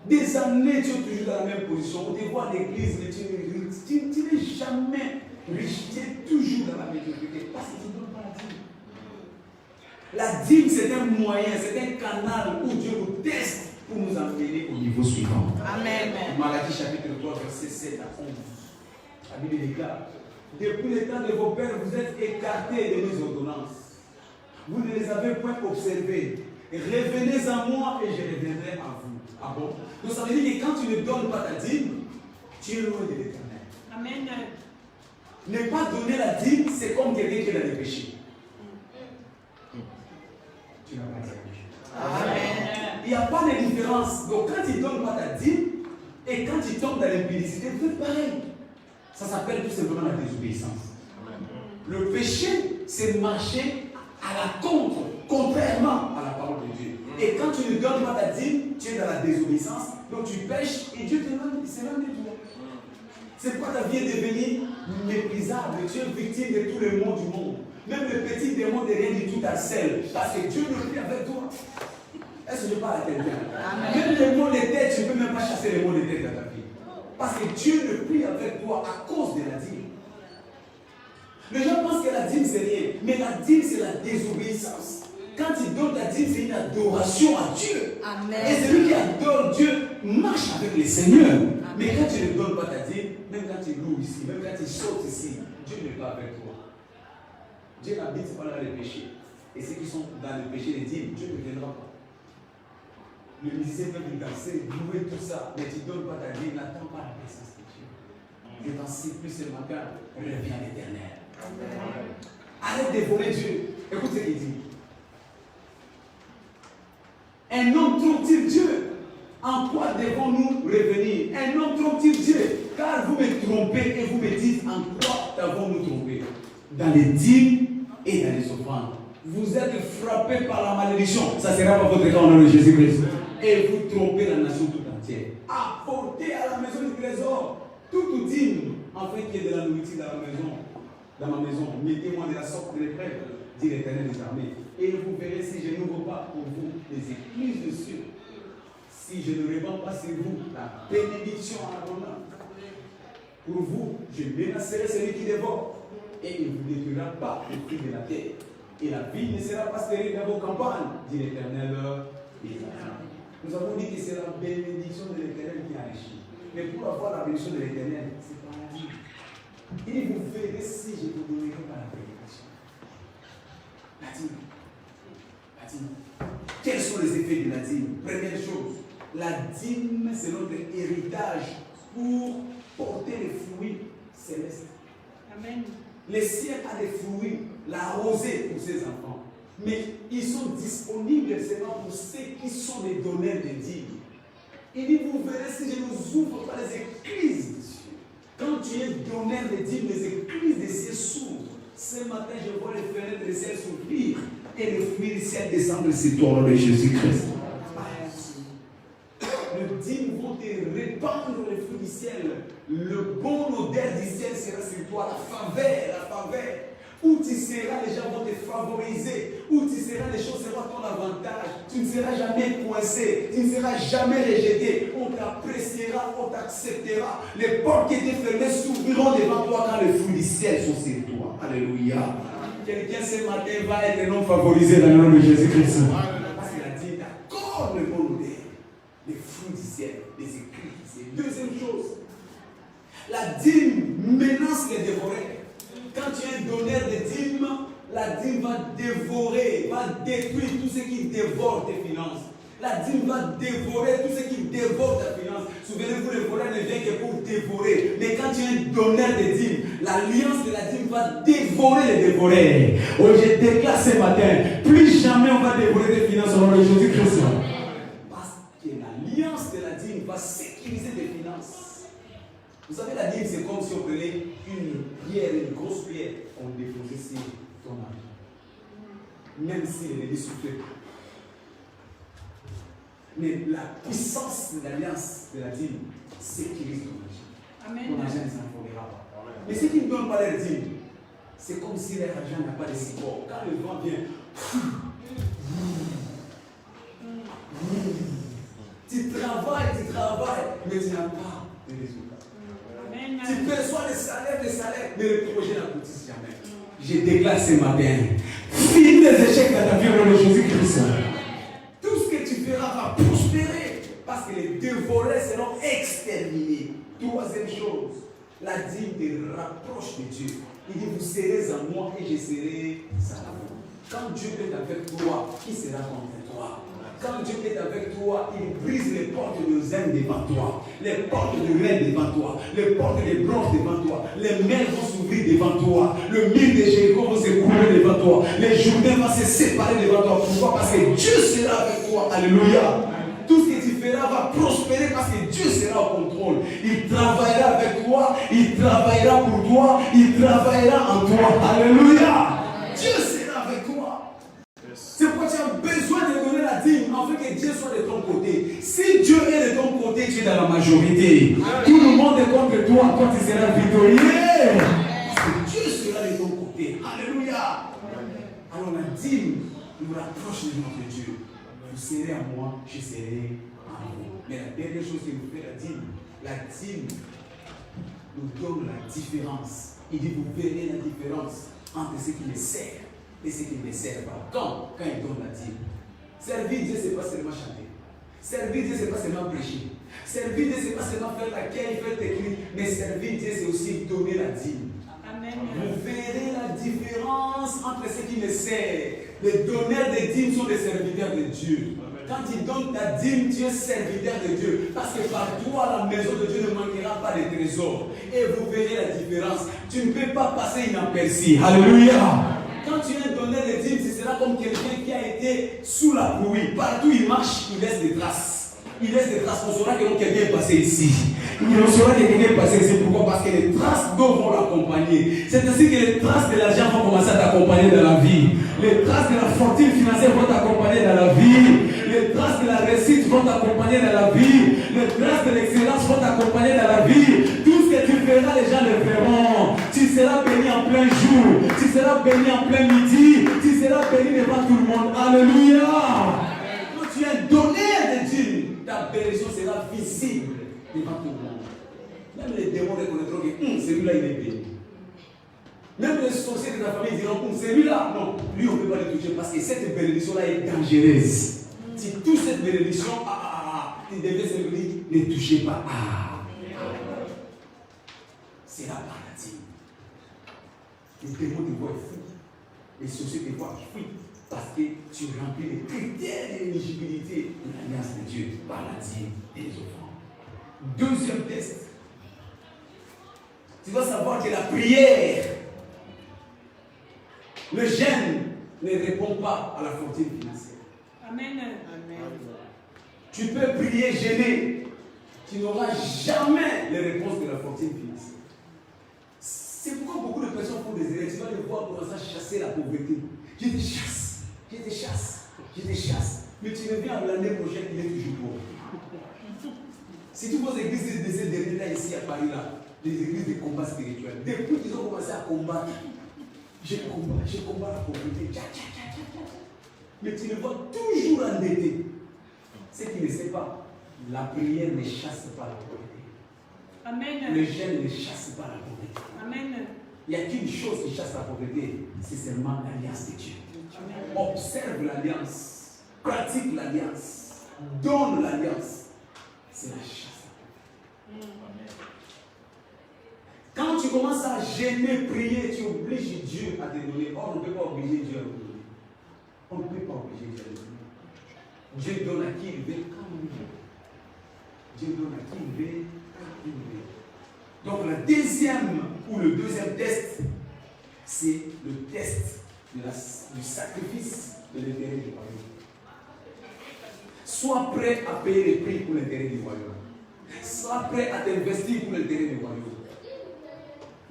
Des années, tu es toujours dans la même position. On te voit à l'église, mais tu n'es jamais riche. Tu es toujours dans la médiocrité. Parce que tu ne donnes pas la dîme. La dîme, c'est un moyen, c'est un canal où Dieu nous teste pour nous amener au niveau suivant. Amen. Malachie chapitre 3, verset 7 à 11. La Bible déclare: depuis le temps de vos pères, vous êtes écartés de mes ordonnances. Vous ne les avez point observés. Revenez à moi et je reviendrai à vous. Ah bon? Donc ça veut dire que quand tu ne donnes pas ta dîme, tu es loin de l'Éternel. Amen. Ne pas donner la dîme, c'est comme quelqu'un qui a des péchés. Tu n'as pas été riche. Amen. Il n'y a pas de différence. Donc quand tu ne donnes pas ta dîme et quand tu tombes dans l'impudicité, vous faites pareil. Ça s'appelle tout simplement la désobéissance. Le péché, c'est marcher à la contrairement à la parole de Dieu. Et quand tu ne donnes pas ta dîme, tu es dans la désobéissance, donc tu pêches et Dieu te s'éloigne de toi. C'est pourquoi ta vie est devenue méprisable. Tu es victime de tout le monde du monde. Même le petit démon de rien du tout harcèle. Parce que Dieu ne prie avec toi. Est-ce que je parle à quelqu'un? Même les mots de tête, tu ne peux même pas chasser les mots de tête dans ta vie. Parce que Dieu ne prie avec toi à cause de la dîme. Les gens pensent que la dîme c'est rien. Mais la dîme c'est la désobéissance. Quand il donne ta dîme, c'est une adoration à Dieu. Amen. Et celui qui adore Dieu marche avec le Seigneur. Amen. Mais quand tu ne donnes pas ta dîme, même quand tu loues ici, même quand tu sautes ici, Dieu n'est pas avec toi. Dieu n'habite pas dans les péchés. Et ceux qui sont dans le péché les dîmes, Dieu ne viendra pas. Le musicien peut danser, louer tout ça, mais tu ne donnes pas ta dîme, n'attends pas la présence de Dieu. Je t'en supplie ce matin, reviens à l'Éternel. Arrête de voler Dieu. Écoute ce qu'il dit. Un homme trompe-t-il Dieu? En quoi devons-nous revenir? Un homme trompe-t-il Dieu? Car vous me trompez et vous me dites en quoi t'avons-nous trompé? Dans les dîmes et dans les offrandes. Vous êtes frappés par la malédiction. Ça sera pas votre cas au nom de Jésus-Christ. Et vous trompez la nation toute entière. Apportez à la maison du trésor toute dîme, en fait, qui est de la nourriture dans la maison. Dans ma maison, mettez-moi de la sorte de l'épreuve, dit l'Éternel des armées. Et vous verrez si je n'ouvre pas pour vous les écluses de cieux. Si je ne répands pas sur vous la bénédiction abondante. Pour vous, je menacerai celui qui dévore. Et il ne vous détruira pas le fruit de la terre. Et la vie ne sera pas stérile dans vos campagnes, dit l'Éternel des armées. Nous avons dit que c'est la bénédiction de l'Éternel qui enrichit. Mais pour avoir la bénédiction de l'Éternel, c'est pas la vie. Il dit, vous verrez si je vous donnerai pas la bénédiction. La dîme. La dîme. Quels sont les effets de la dîme? Première chose, la dîme, c'est notre héritage pour porter les fruits célestes. Amen. Le ciel a des fruits, la rosée pour ses enfants. Mais ils sont disponibles seulement pour ceux qui sont les donneurs de dîmes. Il dit, vous verrez si je ne ouvre pas les églises de Dieu. Quand tu es donneur de dîmes, les églises des cieux s'ouvrent. Ce matin, je vois les fenêtres des ciels s'ouvrir et les fruits du ciel descendre sur toi au nom de Jésus-Christ. Le dîme vont te répandre les fruits du ciel. Le bon odeur du ciel sera sur toi. La faveur. Où tu seras, les gens vont te favoriser. Où tu seras, les choses seront à ton avantage. Tu ne seras jamais coincé. Tu ne seras jamais rejeté. On t'appréciera, on t'acceptera. Les portes qui étaient fermées s'ouvriront devant toi quand les fruits du ciel sont sur toi. Alléluia. Quelqu'un ce matin va être non favorisé dans le nom de Jésus-Christ. Parce qu'il a dit d'accord le bon odeur. Les fruits du ciel, les écrits. Deuxième chose, la dîme menace les dévorés. Quand tu es donneur de dîme, la dîme va dévorer, va détruire tout ce qui dévore tes finances. La dîme va dévorer tout ce qui dévore tes finances. Souvenez-vous, le voleur ne vient que pour dévorer. Mais quand tu es donneur de dîme, l'alliance de la dîme va dévorer les dévorés. Oh, je déclare ce matin, plus jamais on va dévorer tes finances au nom de Jésus-Christ. Parce que l'alliance de la dîme va sécuriser tes finances. Vous savez, la dîme, c'est comme si on prenait une pierre, une grosse pierre, on déposait sur ton argent. Même si l'ennemi souffrait. Mais la puissance de l'alliance de la dîme sécurise ton argent. Amen. Ton argent ne s'envolera pas. Mais ceux qui ne donnent pas leur dîme, c'est comme si leur argent n'a pas de support. Quand le vent vient, tu travailles, mais tu n'as pas de résultat. Tu perçois des salaires, mais le projet n'aboutit jamais. Je déclare ce matin, finis les échecs dans ta vie au nom de Jésus-Christ. Tout ce que tu feras va prospérer, parce que les dévorés seront exterminés. Troisième chose, la dîme te rapproche de Dieu. Il dit, vous serez en moi et je serai en vous. Quand Dieu est avec toi, qui sera contre toi? Quand Dieu est avec toi, il brise les portes de zinc devant toi, les portes de reine devant toi, les portes de bronze devant toi, les mers vont s'ouvrir devant toi, le mur de Jéricho va se couler devant toi, les Jourdains vont se séparer devant toi. Pourquoi? Parce que Dieu sera avec toi. Alléluia. Tout ce que tu feras va prospérer parce que Dieu sera au contrôle. Il travaillera avec toi, il travaillera pour toi, il travaillera en toi. Alléluia. Dieu sera avec toi. C'est pourquoi tu as besoin de donner la dîme afin que Dieu soit de ton côté. Si Dieu est de ton côté, tu es dans la majorité. Tout le monde est contre toi, toi tu seras victorieux. Parce que Dieu sera de ton côté. Alléluia. Alors la dîme nous rapproche de notre Dieu. Vous serez à moi, je serai à vous. Mais la dernière chose que nous fait la dîme nous donne la différence. Il dit, vous verrez la différence entre ce qui me sert et ce qui ne me sert pas. Quand il donne la dîme. Servir Dieu, ce n'est pas seulement chanter. Servir Dieu, ce n'est pas seulement prêcher. Servir Dieu, ce n'est pas seulement faire la quête, faire tes cris. Mais servir Dieu, c'est aussi donner la dîme. Amen. Vous verrez la différence entre ce qui me sert. Les donneurs de dîmes sont des serviteurs de Dieu. Quand il donne ta dîme, tu es serviteur de Dieu. Parce que par toi, la maison de Dieu ne manquera pas de trésors. Et vous verrez la différence. Tu ne peux pas passer inaperçu. Alléluia. Quand tu es un donneur de dîme, ce sera comme quelqu'un qui a été sous la pluie. Partout il marche, il laisse des traces. Il laisse des traces. On saura que quelqu'un est passé ici. On saura que quelqu'un est passé ici. Pourquoi? Parce que les traces d'eau vont l'accompagner. C'est ainsi que les traces de l'argent vont commencer à t'accompagner dans la vie. Les traces de la fortune financière vont t'accompagner dans la vie. Les traces de la réussite vont t'accompagner dans la vie. Les traces de l'excellence vont t'accompagner dans la vie. Tout ce que tu feras, les gens le verront. Tu seras béni en plein jour. Tu seras béni en plein midi. Tu seras béni devant tout le monde. Alléluia. Quand tu es donné de Dieu, ta bénédiction sera visible devant tout le monde. Même les démons reconnaîtront que celui-là il est béni. Même les sorciers de ta famille diront celui-là, non, lui on ne peut pas le toucher parce que cette bénédiction-là est dangereuse. Si toute cette bénédiction, tu devais se dire, ne touchez pas. C'est la paradis. Les démons te voient fou. Les sorciers te voient fou. Parce que tu remplis les critères d'éligibilité de l'alliance de Dieu par la dîme et les offrandes. Deuxième test. Tu dois savoir que la prière, le jeûne ne répond pas à la fortune financière. Amen. Amen. Tu peux prier, jeûner. Tu n'auras jamais les réponses de la fortune financière. C'est pourquoi beaucoup de personnes font des erreurs. Tu vas les voir commencer à chasser la pauvreté. Je te chasse. Je te chasse, je te chasse. Mais tu reviens l'année prochaine, il est toujours pauvre. Si tu vois les églises de ces derniers temps ici à Paris, là, les églises de combat spirituel, depuis qu'ils ont commencé à combattre, je combats la pauvreté. Mais tu le vois toujours endetté. Ce qui ne sait pas, la prière ne chasse pas la pauvreté. Amen. Le jeûne ne chasse pas la pauvreté. Amen. Il n'y a qu'une chose qui chasse la pauvreté, c'est seulement l'alliance de Dieu. Observe l'alliance, pratique l'alliance, donne l'alliance. C'est la chasse. Quand tu commences à gêner, prier, tu obliges Dieu à te donner. Or, on ne peut pas obliger Dieu à nous donner. On ne peut pas obliger Dieu à nous donner. Dieu donne à qui il veut, quand il veut. Dieu donne à qui il veut, quand il veut. Donc, le deuxième test, c'est le test du sacrifice de l'intérêt du royaume. Sois prêt à payer les prix pour l'intérêt du royaume. Sois prêt à t'investir pour l'intérêt du royaume.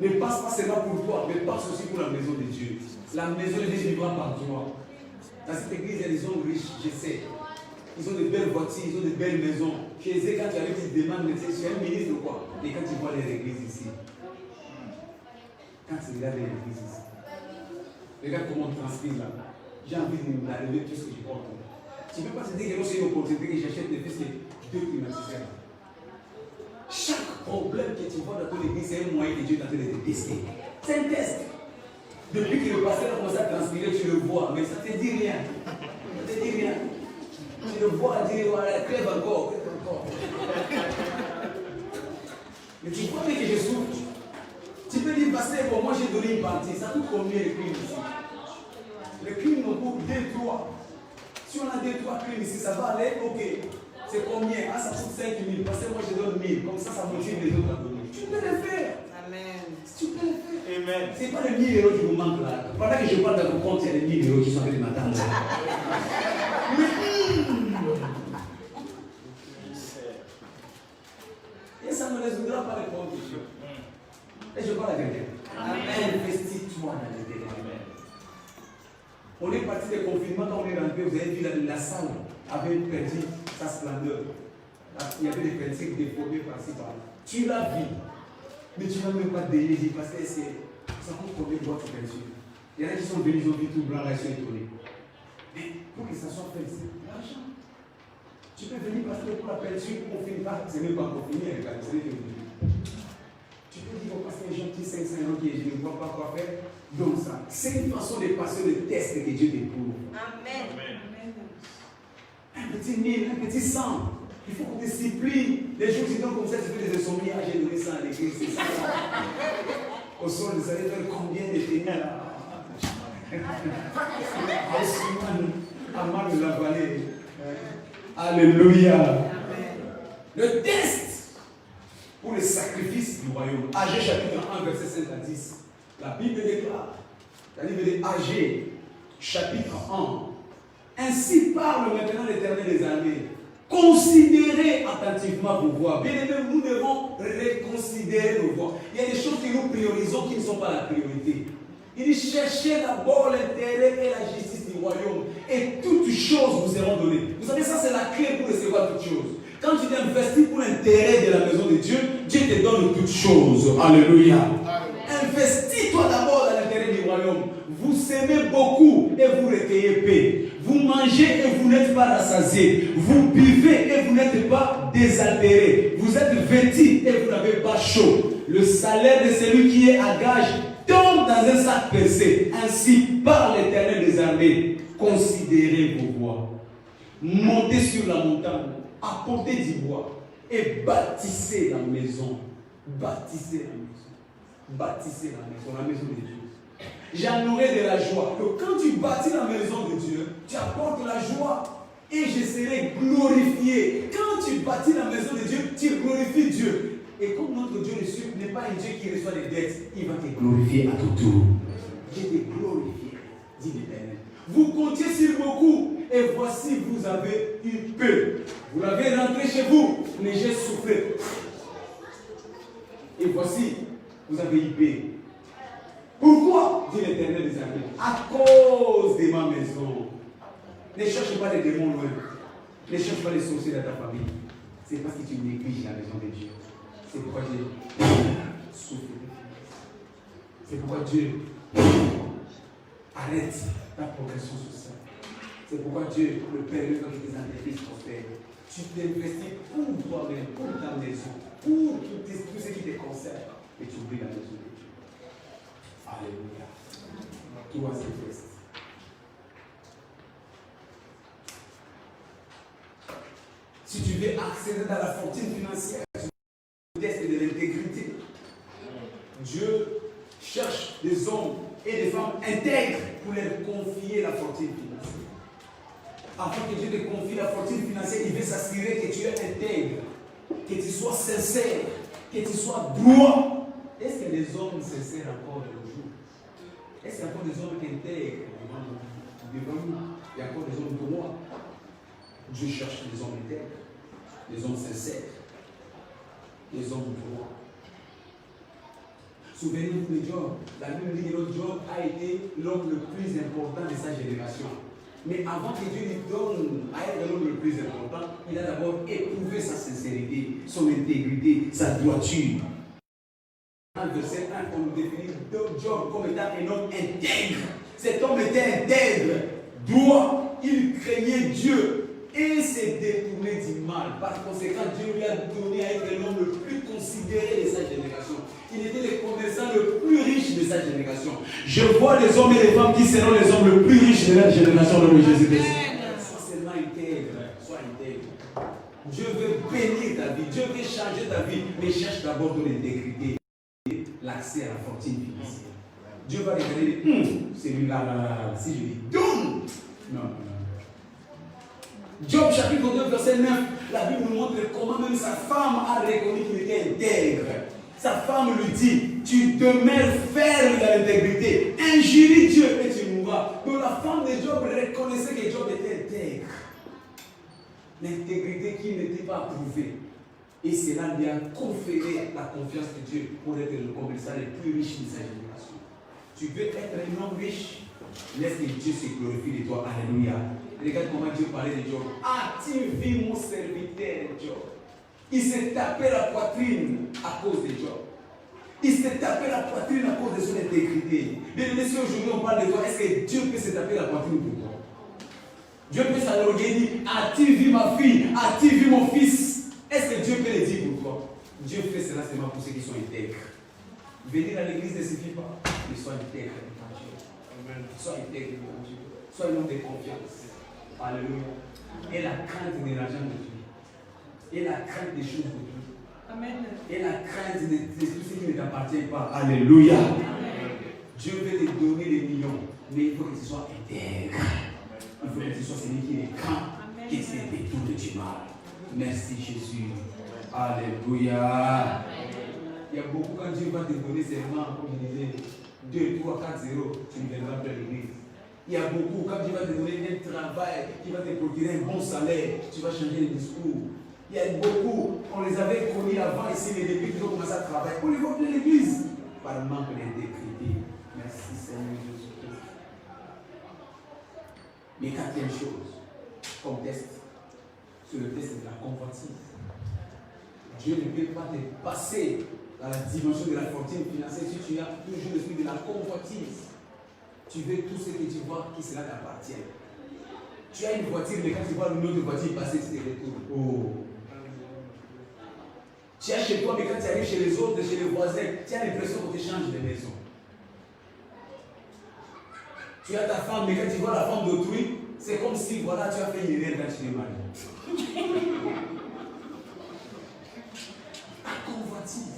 Ne passe pas seulement pour toi, mais passe aussi pour la maison de Dieu. La maison de Dieu vivra par toi. Dans cette église, il y a des hommes riches, je sais. Ils ont de belles voitures, ils ont de belles maisons. Chez eux, quand tu arrives, tu te demandes, mais c'est un ministre ou quoi? Et quand tu vois les églises ici, quand tu regardes les églises ici, regarde comment on transpire là. J'ai envie de m'arriver tout ce que je porte. Tu ne peux pas te dire que c'est une opportunité que j'achète des fils de 2 climatiseurs. Chaque problème que tu vois dans ton église, c'est un moyen que Dieu est en train de te tester. C'est un test. Depuis que le pasteur a commencé à transpirer, tu le vois, mais ça ne te dit rien. Ça ne te dit rien. Tu le vois dire, voilà, crève encore. Mais tu crois que je souffre. Tu peux dire, pasteur, bon, moi j'ai donné une partie. Ça coûte combien les crimes ici? Les crimes n'ont coûtent 2-3. Si on a 2-3 crimes ici, ça va aller, ok. C'est combien? Ah, ça coûte 5 000. Parce que moi je donne 1000. Comme ça motive les autres à donner. Tu peux le faire. Amen. Tu peux le faire. Amen. Ce n'est pas les 1000 euros qui vous manquent là. Pendant que je parle dans mon compte, il y a les 1000 euros qui sont en train de m'attendre. Et ça ne résoudra pas les comptes. Et je parle à quelqu'un. Investis-toi dans les délais. On est parti des confinements, quand on est rentré, vous avez vu la salle avait perdu sa splendeur. Il y avait des personnes déformées passé par là. Tu la vis. Mais tu n'as même pas délié parce que ça coûte combien de boîtes de peinture. Il y en a qui sont venus, ils ont vu tout blanc, là, ils sont étonnés. Mais pour que ça soit fait, c'est l'argent. Tu peux venir parce que pour la peinture, on finit pas. C'est même pas pour finir avec la peinture. Tu peux dire, parce que les gens qui 500 ans qui je ne vois pas quoi faire. Donc ça, c'est une façon de passer le test que Dieu t'éprouve. Amen. Un petit mille, un petit 100. Il faut qu'on discipline. Les jours qui donnent comme ça, tu fais des insomnies. Ah, j'ai donné ça à l'église, c'est ça. Au sol, vous allez faire combien de ténèbres? Aman de la vallée. Alléluia. Le test pour le sacrifice du royaume. Agé chapitre 1, verset 5 à 10. La Bible déclare, la Bible de Agé, chapitre 1. Ainsi parle maintenant l'Éternel des armées. Considérez attentivement vos voies. Bien aimé, nous devons reconsidérer nos voies. Il y a des choses que nous priorisons qui ne sont pas la priorité. Il dit cherchez d'abord l'intérêt et la justice du royaume. Et toutes choses vous seront données. Vous savez, ça c'est la clé pour recevoir toutes choses. Quand tu t'investis pour l'intérêt de la maison de Dieu, Dieu te donne toutes choses. Alléluia. Investis-toi d'abord dans l'intérêt du royaume. Vous s'aimez beaucoup et vous recueillez paix. Vous mangez et vous n'êtes pas rassasiés. Vous buvez et vous n'êtes pas désaltérés. Vous êtes vêtis et vous n'avez pas chaud. Le salaire de celui qui est à gage tombe dans un sac percé. Ainsi par l'Éternel des armées. Considérez vos voies. Montez sur la montagne. Apportez du bois. Et bâtissez la maison. Bâtissez la maison. Bâtissez la maison de Dieu. J'en aurai de la joie. Donc quand tu bâtis la maison de Dieu, tu apportes la joie. Et je serai glorifié. Quand tu bâtis la maison de Dieu, tu glorifies Dieu. Et comme notre Dieu n'est pas un Dieu qui reçoit des dettes, il va te glorifier à tout tour. Je te glorifie, dit l'Éternel. Vous comptiez sur beaucoup, et voici vous avez une paix. Vous l'avez rentré chez vous, mais j'ai soufflé. Et voici, vous avez une paix. Pourquoi, dit l'Éternel des armées? À cause de ma maison. Ne cherche pas les démons loin. Ne cherche pas les sorciers dans ta famille. C'est parce que tu négliges la maison de Dieu. C'est pourquoi Dieu souffre. C'est pourquoi Dieu arrête ta progression sociale. C'est pourquoi Dieu le permet quand tes entreprises prospèrent. Tu t'investis pour toi-même, pour ta maison, pour tout ce qui te concerne. Et tu oublies la maison de Dieu. Alléluia. Troisième test. Si tu veux accéder dans la fortune financière, tu test de l'intégrité. Dieu cherche des hommes et des femmes intègres pour leur confier la fortune financière. Afin que Dieu te confie la fortune financière, il veut s'assurer que tu es intègre, que tu sois sincère, que tu sois droit. Est-ce que les hommes sincères encore de nos jours? Est-ce qu'il y a encore des hommes intègres devant nous? Il y a encore des hommes droits. Dieu cherche des hommes intègres, des hommes sincères, des hommes droits. Souvenez-vous de Job. La Bible dit que Job a été l'homme le plus important de sa génération. Mais avant que Dieu lui donne à être l'homme le plus important, il a d'abord éprouvé sa sincérité, son intégrité, sa droiture. Dans le verset 1, on nous définit Job comme étant un homme intègre. Cet homme était intègre, droit, il craignait Dieu et s'est détourné du mal. Par conséquent, Dieu lui a donné à être l'homme le plus considéré de sa génération. Il était le commerçant le plus riche de sa génération. Je vois les hommes et les femmes qui seront les hommes le plus riches de leur génération dans le Jésus-Christ. Sois seulement intègre. Sois intègre. Dieu veut bénir ta vie. Dieu veut changer ta vie. Mais cherche d'abord ton intégrité. L'accès à la fortune financière. Dieu va regarder, celui-là, si je dis, donne. Non. Job chapitre 2, verset 9, la Bible nous montre comment même sa femme a reconnu qu'il était intègre. Sa femme lui dit, tu demeures ferme dans l'intégrité, injurie Dieu et tu mourras. Donc la femme de Job reconnaissait que Job était intègre. L'intégrité qui n'était pas approuvée. Et cela lui a conféré la confiance de Dieu pour être le commerçant le plus riche de sa génération. Tu veux être un homme riche? Laisse que Dieu se glorifie de toi. Alléluia. Regarde comment Dieu parlait de Job. As-tu vu mon serviteur Job? Il s'est tapé la poitrine à cause des jobs. Il s'est tapé la poitrine à cause de son intégrité. Bien aimé, si aujourd'hui on parle de toi, est-ce que Dieu peut se taper la poitrine pour toi? Dieu peut s'allonger et dire, as-tu vu ma fille? As-tu vu mon fils? Est-ce que Dieu peut le dire pour toi? Dieu fait cela seulement pour ceux qui sont intègres. Venir à l'église ne suffit pas, mais sois intègre devant Dieu. Sois intègre devant Dieu. Sois un homme de confiance. Alléluia. Et la crainte de l'argent de Dieu. Et la crainte des choses de Dieu. Amen. Et la crainte de tout ce qui ne t'appartient pas. Alléluia. Dieu veut te donner des millions, mais il faut que tu sois intègre. Il faut que tu sois celui qui est grand, qui se détourne du mal. Merci Jésus. Alléluia. Il y a beaucoup, quand Dieu va te donner seulement, comme je disais, 2, 3, 4, 0, tu ne viendras plus à l'église. Il y a beaucoup, quand Dieu va te donner un travail, qui va te procurer un bon salaire, tu vas changer le discours. Il y a beaucoup, on les avait connus avant ici, les débuts, qui ont commencé à travailler. On les voit de l'église. Par manque d'intégrité. Merci Seigneur Jésus-Christ. Mais quatrième chose, comme test, c'est le test de la convoitise. Dieu ne peut pas te passer dans la dimension de la fortune financière si tu as toujours l'esprit de la convoitise. Tu veux tout ce que tu vois qui cela t'appartient. Tu as une voiture, mais quand tu vois le nom de voiture passer, tu te retournes. Oh. Tu es chez toi, mais quand tu arrives chez les autres, chez les voisins, tu as l'impression qu'on te change de maison. Tu as ta femme, mais quand tu vois la femme d'autrui, c'est comme si voilà, tu as fait une erreur quand tu t'es marié. La convoitise.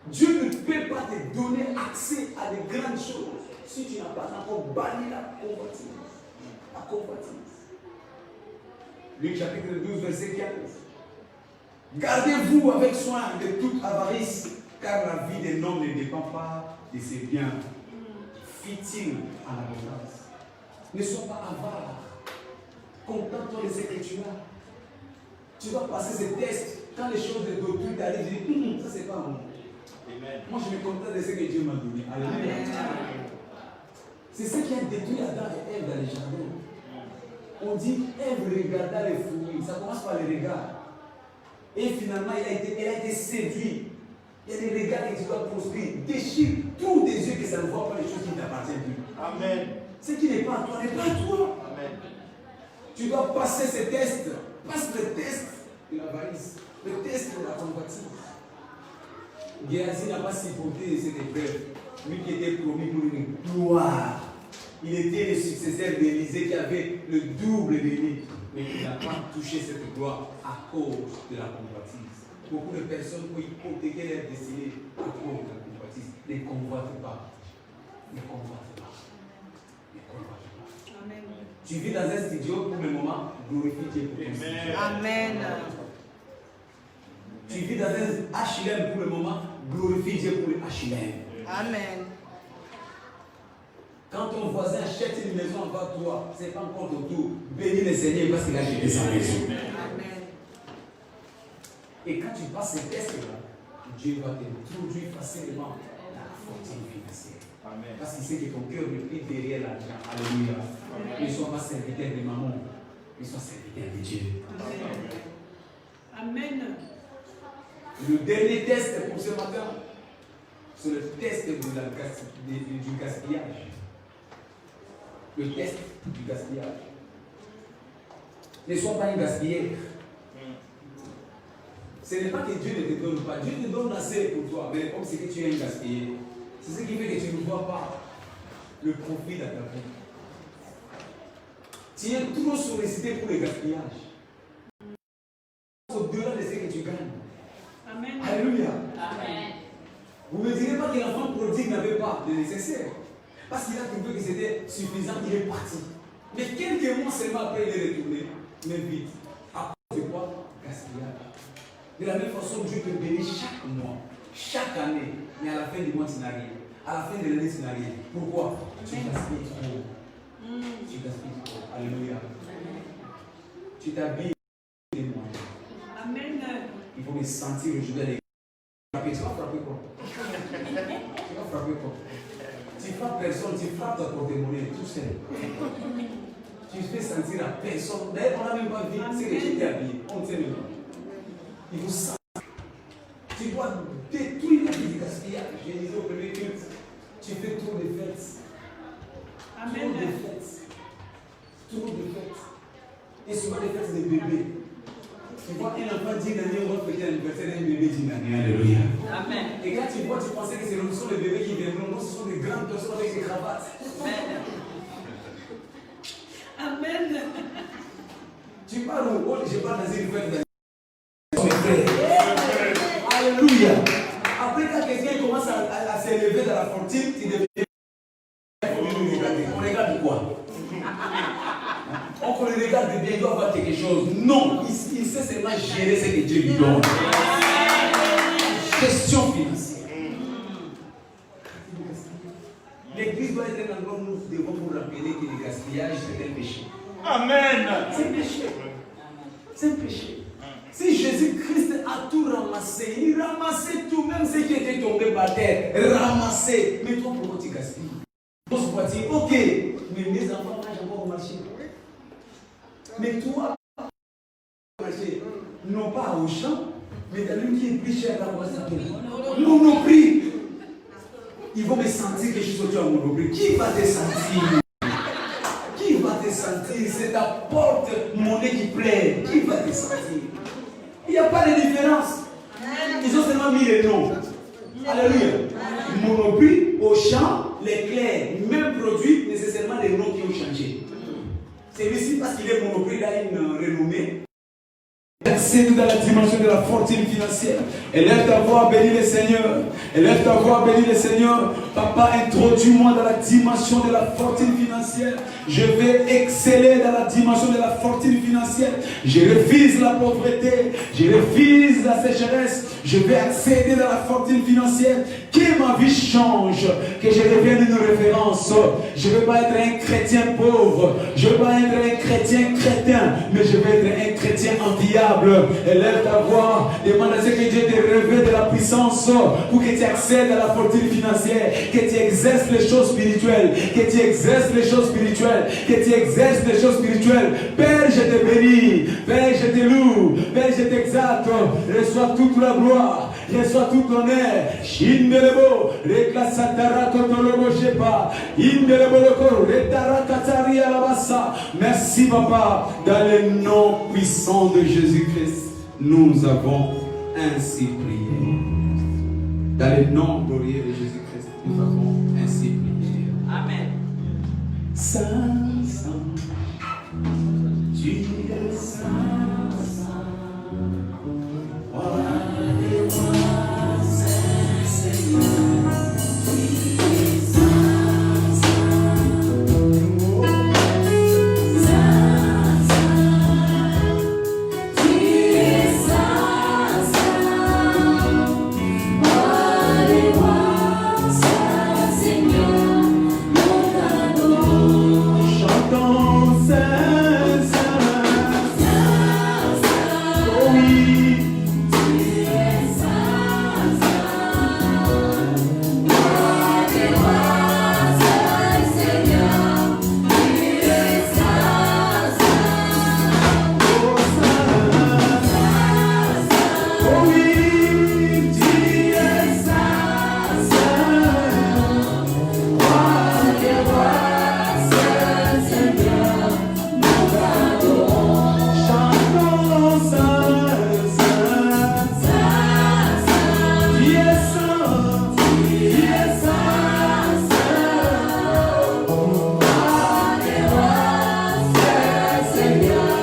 Dieu ne peut pas te donner accès à de grandes choses si tu n'as pas encore banni la convoitise. La convoitise. Luc chapitre 12, verset 15. Gardez-vous avec soin de toute avarice, car la vie d'un homme ne dépend pas de ses biens. Fit-il en abondance. Ne sois pas avare. Contente-toi de ce que tu as. Tu vas passer ces tests. Quand les choses de d'autrui t'arrivent, tu dis, ça c'est pas moi. Moi je me contente de ce que Dieu m'a donné. Alléluia. C'est ce qui a détruit Adam et Ève dans les jardins. On dit, Ève regarda les fruits. Ça commence par le regard. Et finalement, elle a été séduite. Il y a des regards que tu dois prospérer. Déchire tous tes yeux que ça ne voit pas les choses qui ne t'appartiennent plus. Amen. Ce qui n'est pas à toi n'est pas à toi. Amen. Tu dois passer ces tests. Passe le test de l'avarice. Le test de la convoitise. Géasi n'a pas supporté cette épreuve. Lui qui était promis pour une gloire. Il était le successeur d'Élisée qui avait le double de lui. Mais il n'a pas touché cette gloire à cause de la convoitise. Beaucoup de personnes ont hypothéqué leur destinée à cause de la convoitise. Ne convoite pas. Ne convoite pas. Ne convoite pas. Amen. Tu vis dans un studio pour le moment, glorifie Dieu pour ton studio. Amen. Tu vis dans un HLM pour le moment, glorifie Dieu pour le HLM. Amen. Quand ton voisin achète une maison avant toi, ce n'est pas encore ton tour. Bénis le Seigneur parce qu'il a acheté sa maison. Amen. Et quand tu passes ces tests-là, Dieu va t'introduire facilement dans la fortune financière. Amen. Parce qu'il sait que ton cœur ne plie derrière l'argent. Alléluia. Ne sois pas serviteur de maman, mais sois serviteur de Dieu. Amen. Le dernier test pour ce matin, c'est le test du gaspillage. Le test du gaspillage. Ne sois pas un gaspilleur. Ce n'est pas que Dieu ne te donne pas. Dieu te donne assez pour toi, mais comme c'est que tu es un gaspilleur. C'est ce qui fait que tu ne vois pas le profit dans ta vie. Tu es trop sollicité pour le gaspillage. Au-delà de ce que tu gagnes. Amen. Alléluia. Amen. Vous ne me direz pas que l'enfant prodigue n'avait pas de nécessaire. Parce qu'il a trouvé que c'était suffisant, il est parti. Mais quelques mois seulement après, il est retourné. Mais vite. À cause de quoi? Gaspillage. De la même façon, Dieu te bénit chaque mois, chaque année. Mais à la fin du mois, tu n'as rien. À la fin de l'année, tu n'as rien. Pourquoi? Tu gaspilles trop. Tu gaspilles trop. Alléluia. Tu t'habilles des moyens. Amen. Il faut me sentir aujourd'hui avec. Tu vas frapper quoi? Tu vas frapper quoi? Tu frappes personne, tu frappes ta porte-monnaie tout seul. Tu fais sentir à personne. D'ailleurs, on n'a même pas vu ce que tu étais habillé. On ne sait même pas. Il faut sentir. Tu dois détruire la vie du gaspillage. Je disais au premier culte, tu fais trop de fêtes. Amen. Trop de fêtes. Trop de fêtes. Et souvent les fêtes des bébés. Tu vois un enfant d'une année, on va fêter l'anniversaire d'un bébé d'une année. Alléluia. Amen. Et quand tu vois, tu pensais que ce sont les bébés qui viendront. Non, ce sont des grandes personnes avec des cravates. Amen. Tu parles où? Oh, je parle dans une fête d'anniversaire. Alléluia. Après, quand quelqu'un commence à s'élever dans la fortune, tu deviens. On regarde quoi? On le regarde bien, il doit avoir quelque chose. Non, il sait seulement gérer ce que Dieu lui donne. Gestion financière. L'église doit être un endroit où nous devons vous rappeler que le gaspillage c'est un péché. Amen. C'est un péché. C'est un péché. Si Jésus-Christ a tout ramassé, il ramassait tout, même ce qui était tombé par terre, ramassé. Mais toi, pourquoi tu gaspilles? On se voit dire, ok, mais mes enfants mangent encore au marché. Mais toi, au marché, non pas au champ, mais dans lui qui est plus cher à quoi Monoprix. Ils vont me sentir que je suis sorti à Monoprix. Qui va te sentir? Qui va te sentir? C'est ta porte-monnaie qui plaît. Qui va te sentir? Il n'y a pas de différence. Ils ont seulement mis les noms. Alléluia. Monoprix, Auchan, Leclerc, même produit, nécessairement les noms qui ont changé. Celui-ci, parce qu'il est Monoprix, il a une renommée. C'est dans la dimension de la fortune financière. Élève ta voix, bénis le Seigneur. Élève ta voix, bénis le Seigneur. Papa, introduis-moi dans la dimension de la fortune financière. Je vais exceller dans la dimension de la fortune financière. Je refuse la pauvreté. Je refuse la sécheresse. Je vais accéder dans la fortune financière. Que ma vie change. Que je devienne une référence. Je ne veux pas être un chrétien pauvre. Je ne veux pas être un chrétien crétin. Mais je veux être un chrétien enviable. Élève ta voix, demande à ce que Dieu te révèle de la puissance pour que tu accèdes à la fortune financière, que tu exerces les choses spirituelles, que tu exerces les choses spirituelles, que tu exerces les choses spirituelles. Père, je te bénis, Père, je te loue, Père, je t'exalte, reçois toute la gloire, reçois tout l'honneur. Shindelebo, reklasatara kotolobo shepa, indelebo loko, retara katari alabasa. Merci papa, dans le nom puissant de Jésus-Christ, nous avons ainsi prié. Dans le nom glorieux de Jésus-Christ, nous avons ainsi prié. Amen. Saint, Saint, tu es Saint, Saint. Roi des rois, Saint Seigneur, tu es Saint, Saint. Saint, Saint, tu es Saint, Saint. Roi des rois, Saint Seigneur, nous t'adorons. Chantons Saint, Saint, Saint, Saint. Oh oui. Tu es Saint, Saint. Roi des rois, Saint Seigneur, tu es Saint, Saint. Oh Saint, Saint, Saint. Oh oui, tu es Saint, Saint. Roi des rois, Saint Seigneur, nous t'adorons. Chantons Saint, Saint, Saint, Saint. Tu es Saint, tu es Saint, Saint. Roi des rois, Saint Seigneur,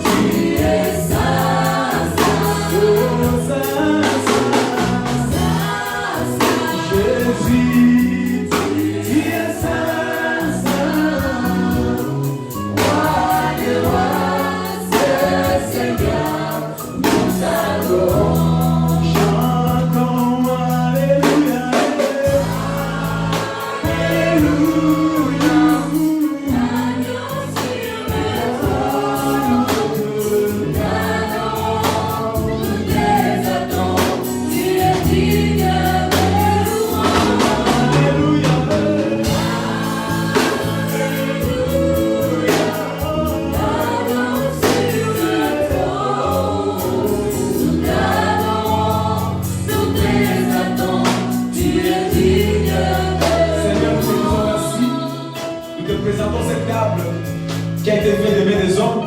tu es Saint, Saint. Oh Saint, Saint, Saint. Jésus, tu es Saint, Saint. Roi des rois, Saint Seigneur, nous t'adorons. Chantons Alléluia, Alléluia. Agneau sur le trône, nous t'exaltons, tu es digne de louange. Alléluia, Alléluia. été fait des mains des hommes,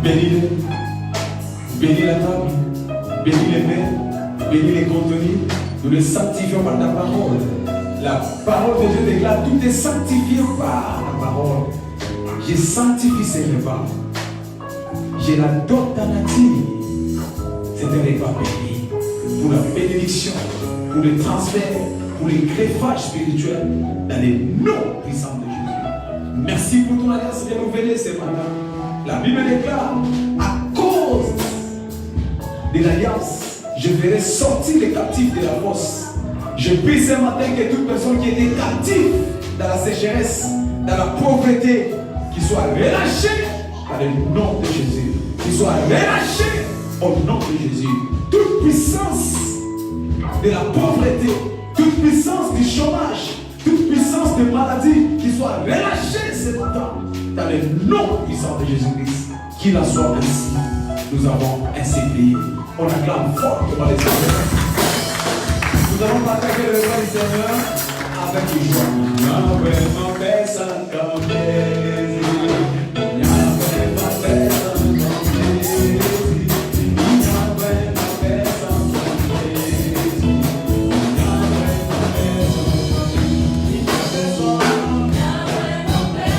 bénis-les. Bénis la table, bénis les mains, bénis les contenus. Nous les sanctifions par ta parole. La parole de Dieu déclare, tout est sanctifié par la parole. Je sanctifie ces repas. Je l'adopte ta nature. C'est un repas béni pour la bénédiction, pour le transfert, pour les greffages spirituels dans les noms puissants de Jésus. Merci pour ton alliance renouvelée ce matin. La Bible déclare, à cause de l'alliance, je ferai sortir les captifs de la fosse. Je prie ce matin que toute personne qui était captive dans la sécheresse, dans la pauvreté, qui soit relâchée par le nom de Jésus. Qui soit relâchée au nom de Jésus. Toute puissance de la pauvreté, toute puissance du chômage, toute puissance de maladie, qui soit relâchée ce matin dans le nom puissant de Jésus-Christ. Qu'il en soit ainsi. Nous avons ainsi prié. On acclame fortement les Seigneurs. Nous allons partager le repas du Seigneur avec joie. Yahweh, mon Père, comme Jésus. Yahweh, mon Père, comme Jésus. Yahweh, mon Père, comme Jésus. Yahweh, mon Père,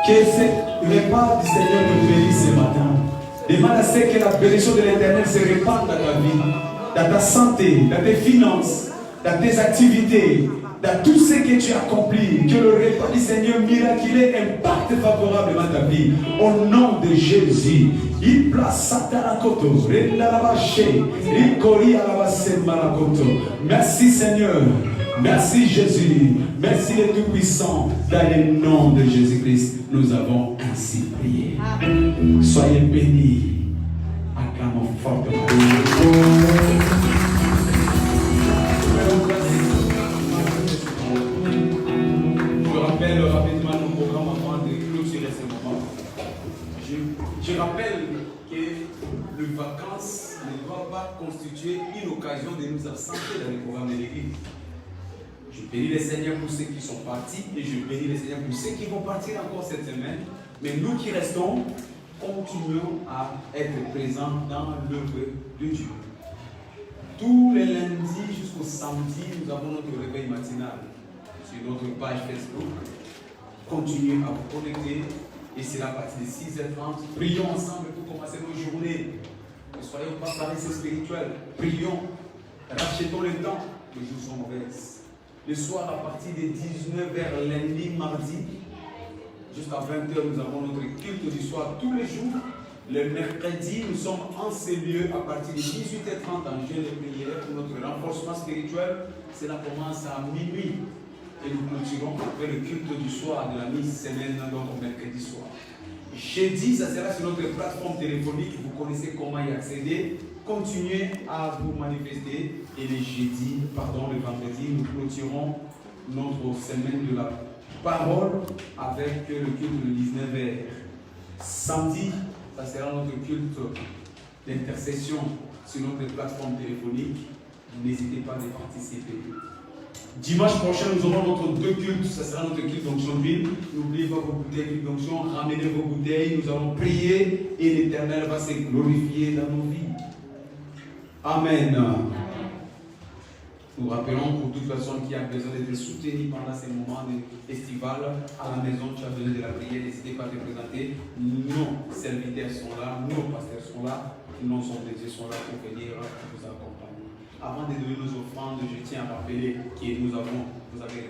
que ce repas du Seigneur nous bénisse ce matin. Demande à ce que la bénédiction de l'Éternel se répande dans ta vie, dans ta santé, dans tes finances, dans tes activités, dans tout ce que tu accomplis. Que le repas du Seigneur miraculeux impacte favorablement ta vie. Au nom de Jésus. Il place Satanakoto, Rendalabaché, Rikori Alabase Marakoto. Merci Seigneur. Merci Jésus. Merci le Tout-Puissant. Dans le nom de Jésus-Christ, nous avons ainsi prié. Soyez bénis. Acclamons fortement. Je rappelle rapidement nos programmes avant de clôturer ce moment. Je rappelle que les vacances ne doivent pas constituer une occasion de nous absenter dans les programmes de l'Église. Je bénis le Seigneur pour ceux qui sont partis et je bénis le Seigneur pour ceux qui vont partir encore cette semaine. Mais nous qui restons, continuons à être présents dans l'œuvre de Dieu. Tous les lundis jusqu'au samedi, nous avons notre réveil matinal sur notre page Facebook. Continuez à vous connecter et c'est à partir de 6h30. Prions ensemble pour commencer nos journées. Ne soyons pas paresseux spirituels. Prions Rachetons le temps, les jours sont mauvaises. Le soir, à partir de 19h, lundi, mardi, jusqu'à 20h, nous avons notre culte du soir tous les jours. Le mercredi, nous sommes en ces lieux à partir de 18h30 en jeûne et prière pour notre renforcement spirituel. Cela commence à minuit et nous clôturons après le culte du soir de la mi-semaine, donc mercredi soir. Jeudi, ça sera sur notre plateforme téléphonique. Vous connaissez comment y accéder. Continuez à vous manifester. Et le vendredi, nous clôturons notre semaine de la parole avec le culte de 19h. Samedi, ça sera notre culte d'intercession sur notre plateforme téléphonique. N'hésitez pas à y participer. Dimanche prochain, nous aurons notre deux cultes. Ça sera notre culte d'onction d'huile. N'oubliez pas vos bouteilles d'onction. Ramenez vos bouteilles. Nous allons prier et l'Éternel va se glorifier dans nos vies. Amen. Nous rappelons pour toute personne qui a besoin d'être soutenue pendant ces moments estivales à la maison, tu as besoin de la prière, n'hésitez pas à te présenter. Nos serviteurs sont là, nos pasteurs sont là, nos hommes de Dieu sont là pour venir vous accompagner. Avant de donner nos offrandes, je tiens à rappeler que vous avez